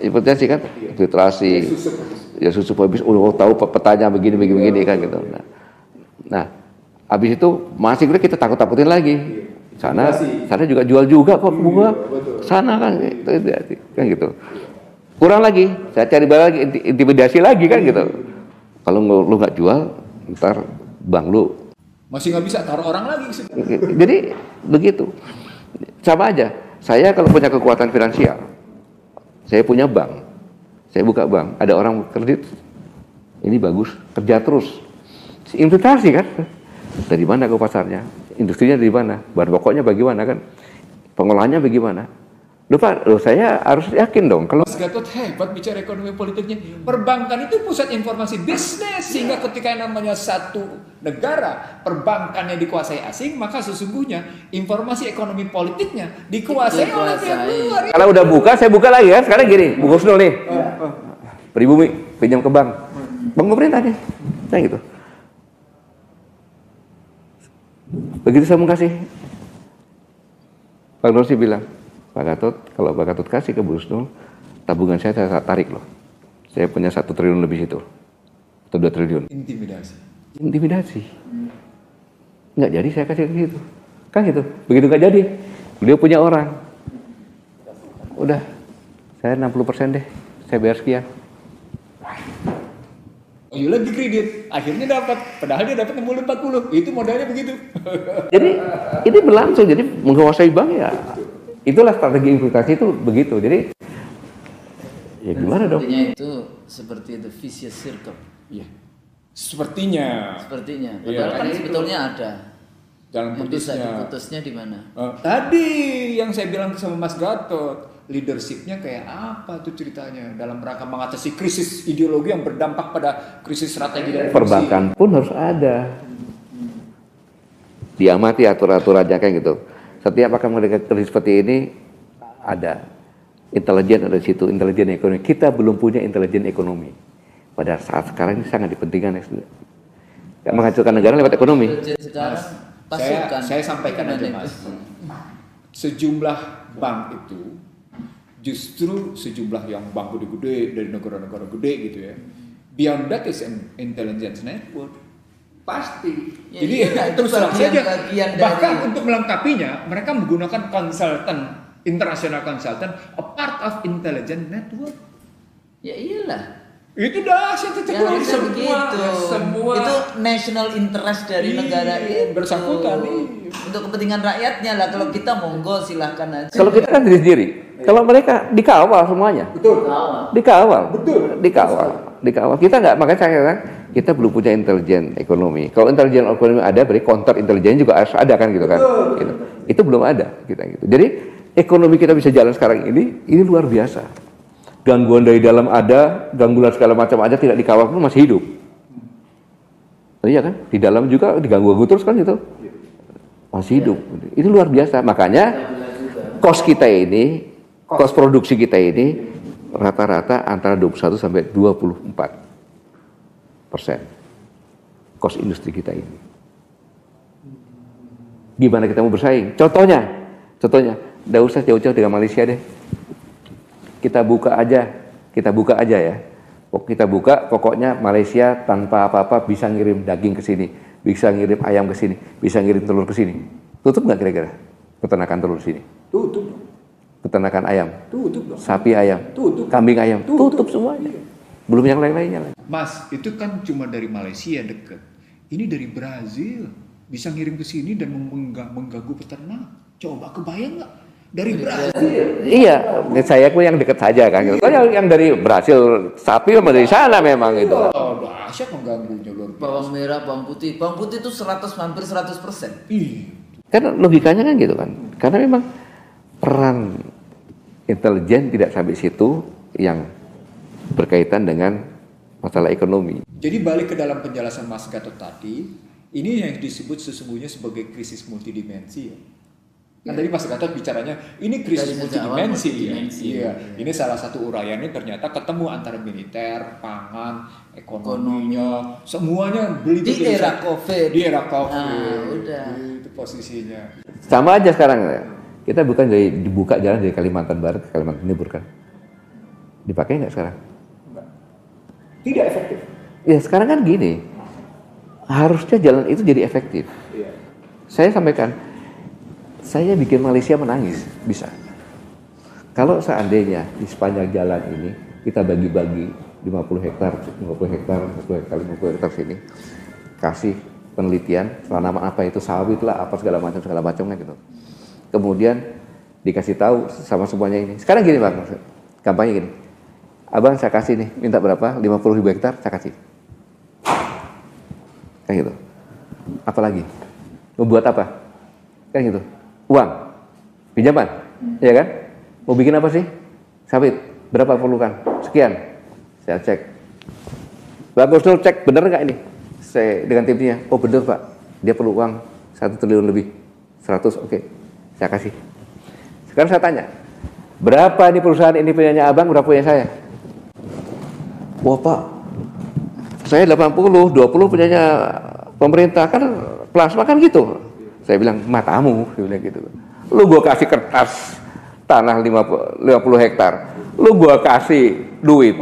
Infiltrasi kan? Infiltrasi. Ya susu habis udah tahu petanya begini kan gitu. Nah, habis itu masih kita takut-takutin lagi. Sana juga jual juga kok bunga. Sana kan gitu. Kurang lagi, saya cari lagi intimidasi lagi kan gitu. Kalau lu nggak jual, ntar bank lu masih nggak bisa taruh orang lagi. Jadi begitu. Sama aja. Saya kalau punya kekuatan finansial, saya punya bank, saya buka bank, ada orang kredit, ini bagus, kerja terus, infiltrasi kan, dari mana ke pasarnya, industrinya dari mana, bahan pokoknya bagaimana kan, pengolahannya bagaimana. Saya harus yakin dong kalau Mas Gatot hebat bicara ekonomi politiknya. Perbankan itu pusat informasi bisnis, sehingga ketika yang namanya satu negara perbankannya dikuasai asing, maka sesungguhnya informasi ekonomi politiknya dikuasai oleh pihak luar. Kalau udah buka, saya buka lagi kan. Sekarang gini, Bu Husnul nih, pribumi pinjam ke bank pemerintah nih, nah gitu. Begitu saya mau kasih, Pak Nursi bilang, Pak Gatot, kalau Pak Gatot kasih ke Bu Husnul, tabungan saya tarik loh. Saya punya 1 triliun lebih situ. Atau 2 triliun. Intimidasi. Nggak jadi saya kasih ke situ. Kan gitu. Begitu nggak jadi, beliau punya orang. Udah, saya 60% deh. Saya bayar sekian. Oh iya lagi kredit, akhirnya dapat. Padahal dia dapat 60-40. Itu modalnya begitu. Jadi ini berlangsung. Jadi menguasai bank ya. Itulah strategi infiltrasi itu begitu. Jadi ya gimana dong? Sepertinya itu seperti the vicious circle. Iya. Sepertinya. Padahal kan sebetulnya ada. Dalam putusnya. Putusnya di mana? Tadi yang saya bilang sama Mas Gatot, leadershipnya kayak apa tuh ceritanya dalam rangka mengatasi krisis ideologi yang berdampak pada krisis strategi dan perbankan pun harus ada. Diamati aturan-aturannya kayak gitu. Setiap akan mendekati krisis seperti ini ada intelijen ada di situ, intelijen ekonomi. Kita belum punya intelijen ekonomi. Pada saat sekarang ini sangat dipentingkan. Menghancurkan negara lewat ekonomi. Saya sampaikan aja Mas. Sejumlah bank itu justru sejumlah yang bank gede-gede dari negara-negara gede gitu ya. Beyond that is an intelligence network. Pasti. Ya, jadi terus saja. Bahkan untuk melengkapinya, mereka menggunakan konsultan, international consultant, a part of intelligence network. Ya iyalah. Itu dahsyat itu semua. Itu national interest dari negara itu. Bersangkutan nih. Untuk kepentingan rakyatnya lah. Kalau kita monggo silahkan aja. Kalau kita kan diri sendiri. Kalau mereka dikawal semuanya. Betul. Dikawal. Betul. Dikawal. Kita nggak, makanya saya katakan kita belum punya intelijen ekonomi. Kalau intelijen ekonomi ada, berarti counter intelijen juga harus ada kan gitu kan. Gitu. Itu belum ada kita gitu. Jadi ekonomi kita bisa jalan sekarang ini luar biasa. Gangguan dari dalam ada, gangguan segala macam ada, tidak dikawal pun masih hidup. Iya kan? Di dalam juga diganggu terus kan itu. Masih hidup. Itu luar biasa. Makanya cost kita ini, cost produksi kita ini rata-rata antara 21 sampai 24%. Cost industri kita ini. Gimana kita mau bersaing? Contohnya, nggak usah jauh-jauh dengan Malaysia deh. Kita buka aja ya. Kita buka, pokoknya Malaysia tanpa apa-apa bisa ngirim daging ke sini, bisa ngirim ayam ke sini, bisa ngirim telur ke sini. Tutup nggak kira-kira peternakan telur sini? Tutup. Peternakan ayam? Tutup dong. Sapi ayam? Tutup. Kambing ayam? Tutup semuanya. Belum yang lain-lainnya. Mas, itu kan cuma dari Malaysia deket. Ini dari Brazil. Bisa ngirim ke sini dan mengganggu peternak. Coba kebayang nggak? Dari Brazil. Iya, saya pun yang deket saja kan. Gitu. Yang dari Brazil, sapi memang dari sana memang itu. Oh, dahsyat mengganggunya luar biasa. Bawang merah, bawang putih itu hampir 100%. Kan logikanya kan gitu kan. Karena memang peran intelijen tidak sampai situ yang berkaitan dengan masalah ekonomi. Jadi balik ke dalam penjelasan Mas Gatot tadi, ini yang disebut sesungguhnya sebagai krisis multidimensi ya. Kan tadi Mas Gatot bicaranya ini krisis multidimensi. Iya. Ini salah satu uraiannya ternyata ketemu antara militer, pangan, ekonominya, semuanya beli di era COVID. Di era COVID. Nah, udah. Itu posisinya. Sama aja sekarang. Kita bukan dibuka jalan dari Kalimantan Barat ke Kalimantan Timur kan. Dipakai nggak sekarang? Enggak. Tidak efektif. Ya sekarang kan gini. Harusnya jalan itu jadi efektif. Iya. Saya sampaikan, saya bikin Malaysia menangis, bisa. Kalau seandainya di sepanjang jalan ini kita bagi-bagi 50 hektar sini, kasih penelitian tanaman apa itu sawit lah, apa segala macamnya gitu. Kemudian dikasih tahu sama semuanya ini. Sekarang gini Bang, kampanye gini. Abang saya kasih nih, minta berapa? 50.000 hektar saya kasih. Kayak gitu. Apalagi? Mau buat apa? Kayak gitu. Uang, pinjaman, ya kan? Mau bikin apa sih? Sawit, berapa perlukan? Sekian, saya cek. Bagus dulu cek, bener nggak ini? Saya dengan timnya, oh bener Pak, dia perlu uang 1 triliun lebih, 100, oke, saya kasih. Sekarang saya tanya, berapa ini perusahaan ini punyanya abang, berapa punya saya? Wah Pak, saya 80, 20 punyanya pemerintah, kan plasma kan gitu. Saya bilang, matamu, saya bilang gitu. Lu gua kasih kertas tanah 50 hektar, lu gua kasih duit,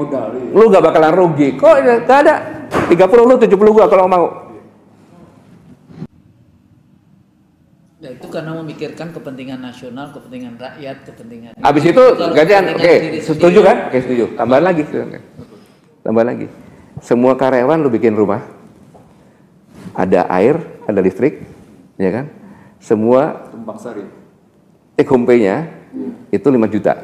lu gak bakalan rugi. Kok gak ada? 30 lu, 70 gua kalau mau. Ya itu karena memikirkan kepentingan nasional, kepentingan rakyat, kepentingan. Habis itu gantian, oke, setuju kan? Oke, setuju. Tambahan lagi. Semua karyawan lu bikin rumah, ada air, ada listrik, ya kan? Semua Tumpang sari. take home pay-nya itu 5 juta.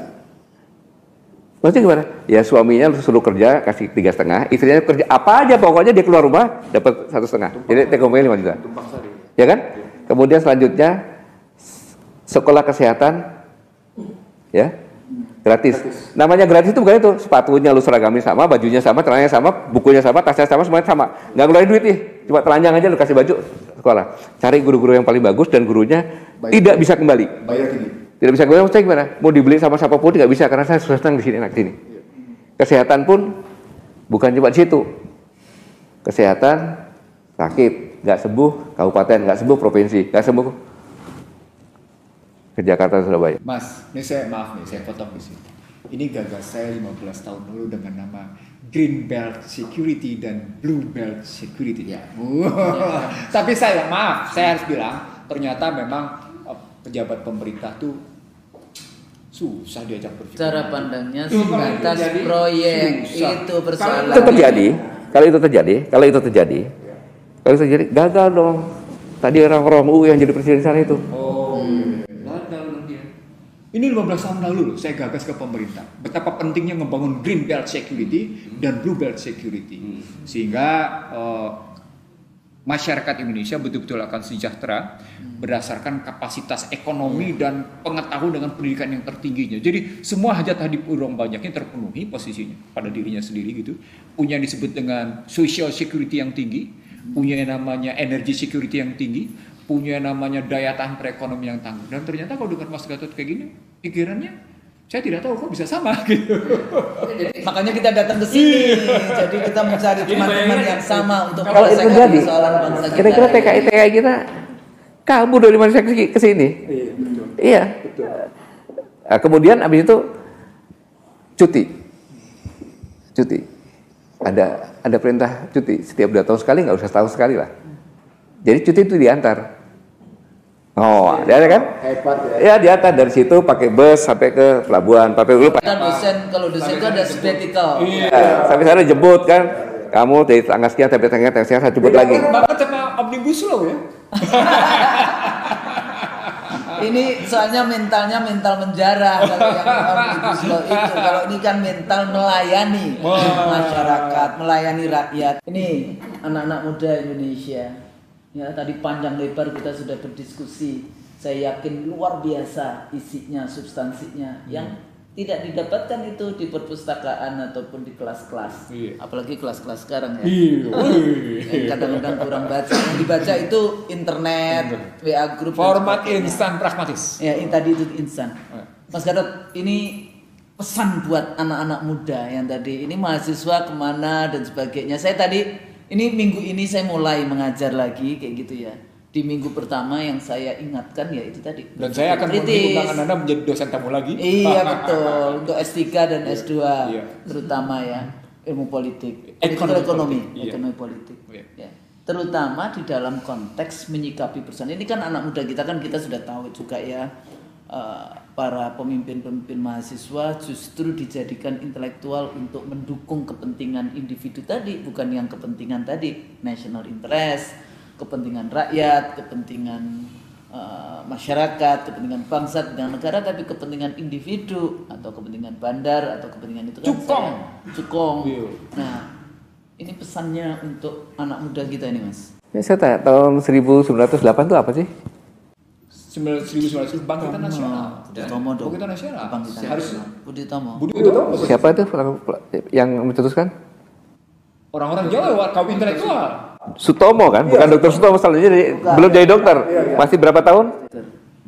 Maksudnya gimana? Ya suaminya suruh kerja kasih 3,5, istrinya kerja apa aja pokoknya dia keluar rumah dapat 1,5. Jadi take home pay 5 juta. Tumpang sari. Ya kan? Kemudian selanjutnya sekolah kesehatan ya gratis. Namanya gratis itu bukan itu sepatunya lu seragamin sama, bajunya sama, celananya sama, bukunya sama, tasnya sama, semuanya sama. Nggak ngeluarin duit nih, cuma telanjang aja lu kasih baju sekolah. Cari guru-guru yang paling bagus dan gurunya tidak bisa kembali. Bayar tinggi. Tidak bisa kembali, maksudnya gimana? Mau dibeli sama siapapun tidak bisa karena saya sudah senang di sini, enak di sini. Kesehatan pun bukan cuma di situ. Kesehatan sakit, nggak sembuh, kabupaten nggak sembuh, provinsi nggak sembuh, ke Jakarta, Surabaya. Mas, ini saya potong di sini. Ini gagas saya 15 tahun lalu dengan nama Green Belt Security dan Blue Belt Security. Ya. Tapi saya harus bilang, ternyata memang pejabat pemerintah tuh susah diajak berpikir. Cara pandangnya sebatas proyek susah. Itu persoalan. Kalau itu terjadi, gagal dong. Tadi orang-orang UU yang jadi presiden sana itu. Ini 15 tahun lalu loh saya gagas ke pemerintah. Betapa pentingnya membangun Green Belt Security dan Blue Belt Security. Sehingga masyarakat Indonesia betul-betul akan sejahtera berdasarkan kapasitas ekonomi dan pengetahuan dengan pendidikan yang tertingginya. Jadi semua hajat hidup orang banyaknya terpenuhi posisinya pada dirinya sendiri gitu. Punya yang disebut dengan social security yang tinggi, punya yang namanya energy security yang tinggi, punya yang namanya daya tahan perekonomian yang tangguh. Dan ternyata kalau dengar Mas Gatot kayak gini, pikirannya saya tidak tahu kok bisa sama gitu. Makanya kita datang ke sini. Jadi kita mencari teman-teman yang sama untuk kalau itu jadi persoalan bangsa kita. kira-kira TKI kita kabur dari Malaysia ke sini. Iya. Betul. Nah, kemudian abis itu cuti. Ada perintah cuti setiap 2 tahun sekali, nggak usah setahun sekali lah. Jadi cuti itu diantar. Oh, dia ada kan? Hebat Ya, ya. diantar dari situ pakai bus sampai ke pelabuhan. Pakai dulu. Kan dosen, kalau dosen itu ada sabbatical. Iya. Sampai sana jemput kan. Kamu dari tanggal sekian sampai tanggal sekian saya jemput lagi. Banget sama Omnibus Law ya. Ini soalnya mental menjarah kalau yang Omnibus Law itu. Kalau ini kan mental melayani masyarakat, melayani rakyat. Ini anak-anak muda Indonesia. Ya, tadi panjang lebar kita sudah berdiskusi. Saya yakin luar biasa isinya, substansinya yang tidak didapatkan itu di perpustakaan ataupun di kelas-kelas. Apalagi kelas-kelas sekarang ya. Yang kadang-kadang kurang baca. Yang dibaca itu internet, WA group. Format instan pragmatis. Ya, ini tadi itu instan. Mas Gatot, ini pesan buat anak-anak muda yang tadi ini mahasiswa kemana dan sebagainya. Saya tadi minggu ini saya mulai mengajar lagi kayak gitu ya. Di minggu pertama yang saya ingatkan ya itu tadi. Dan saya akan memenuhi undangan Anda menjadi dosen tamu lagi. Iya betul. Untuk S3 dan S2 terutama ya ilmu politik, ekonomi politik. Ya. Terutama di dalam konteks menyikapi persoalan. Ini kan anak muda kita sudah tahu juga ya. Para pemimpin-pemimpin mahasiswa justru dijadikan intelektual untuk mendukung kepentingan individu tadi, bukan yang kepentingan tadi national interest, kepentingan rakyat, kepentingan masyarakat, kepentingan bangsa, kepentingan negara, tapi kepentingan individu atau kepentingan bandar atau kepentingan itu kan cukong. Nah, ini pesannya untuk anak muda kita ini, Mas. Ya, saya tanya, tahun 1908 itu apa sih? 1900 Bangkitan Nasional. Budi Utomo dong. Bangkitan Nasional. Harusnya Budi Utomo. Siapa itu yang mencetuskan? Orang-orang Jawa, kaum intelektual. Sutomo kan? Bukan Dokter Sutomo selanjutnya belum jadi dokter. Masih berapa tahun?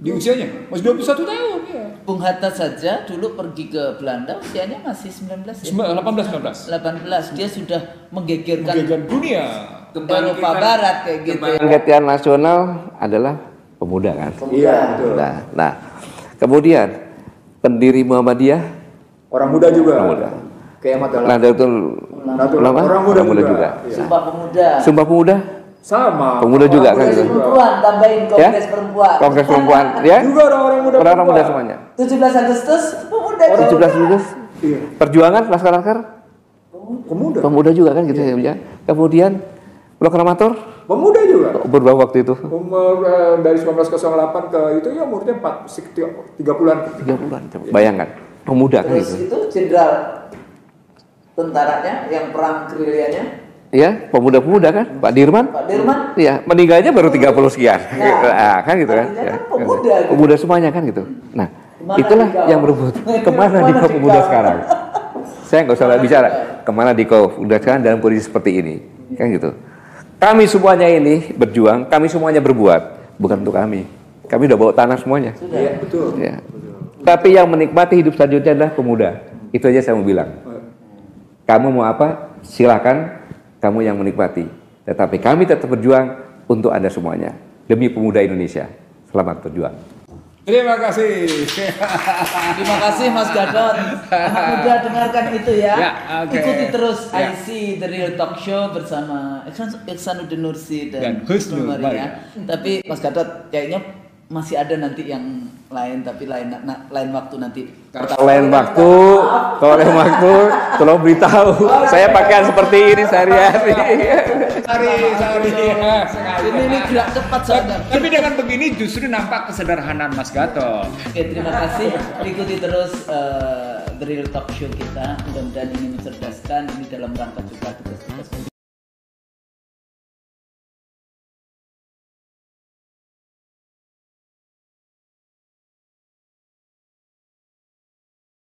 Di usianya masih 21 tahun ya. Bung Hatta saja dulu pergi ke Belanda usianya masih 19 ya. 18. Dia sudah menggegerkan dunia. Eropa Barat kayak gitu. Kebangkitan nasional adalah pemuda kan? Iya, betul. Nah, kemudian pendiri Muhammadiyah orang muda juga. Orang muda. Kayak Nahdlatul Ulama orang muda juga. Iya. Sumpah Pemuda. Sama. Pemuda juga kan gitu. Perempuan tambahin Kongres Perempuan. Kongres Perempuan ya. Juga orang muda. Orang muda semuanya. 17 Agustus pemuda. 17 Agustus. Iya. Perjuangan Laskar pemuda juga kan gitu ya. Kemudian Blok Ramator pemuda juga. Berubah waktu itu. Umur dari 1908 ke itu ya umurnya 30-an. 30-an. Bayangkan. Pemuda kan Terus itu. itu jenderal tentaranya yang perang gerilyanya. Iya, pemuda-pemuda kan, Pak Dirman. Iya, meninggalnya baru 30 sekian. Nah, kan gitu kan. Ya, pemuda semuanya kan gitu. Nah, itulah yang berebut. Kemana Diko pemuda sekarang? Saya nggak usah bicara. Kemana Diko pemuda sekarang dalam kondisi seperti ini, kan gitu. Kami semuanya ini berjuang, kami semuanya berbuat, bukan untuk kami. Kami udah bawa tanah semuanya. Iya, betul. Ya. Tapi yang menikmati hidup selanjutnya adalah pemuda. Itu aja saya mau bilang. Kamu mau apa? Silakan. Kamu yang menikmati. Tetapi kami tetap berjuang untuk Anda semuanya. Demi pemuda Indonesia. Selamat berjuang. Terima kasih. Terima kasih Mas Gatot. Anak muda dengarkan itu ya. Ikuti terus IC The Real Talk Show bersama Ihsanuddin Nursi dan Husnul Maria. Tapi Mas Gatot kayaknya masih ada nanti yang lain, tapi lain waktu nanti. Kalau lain waktu, tolong beritahu. Saya pakaian seperti ini sehari-hari. Sorry. Ini gerak cepat soalnya. Tapi dengan begini justru nampak kesederhanaan Mas Gatot. Oke, terima kasih. Ikuti terus The Real Talk Show kita. Mudah-mudahan ini mencerdaskan. Ini dalam rangka juga tugas-tugas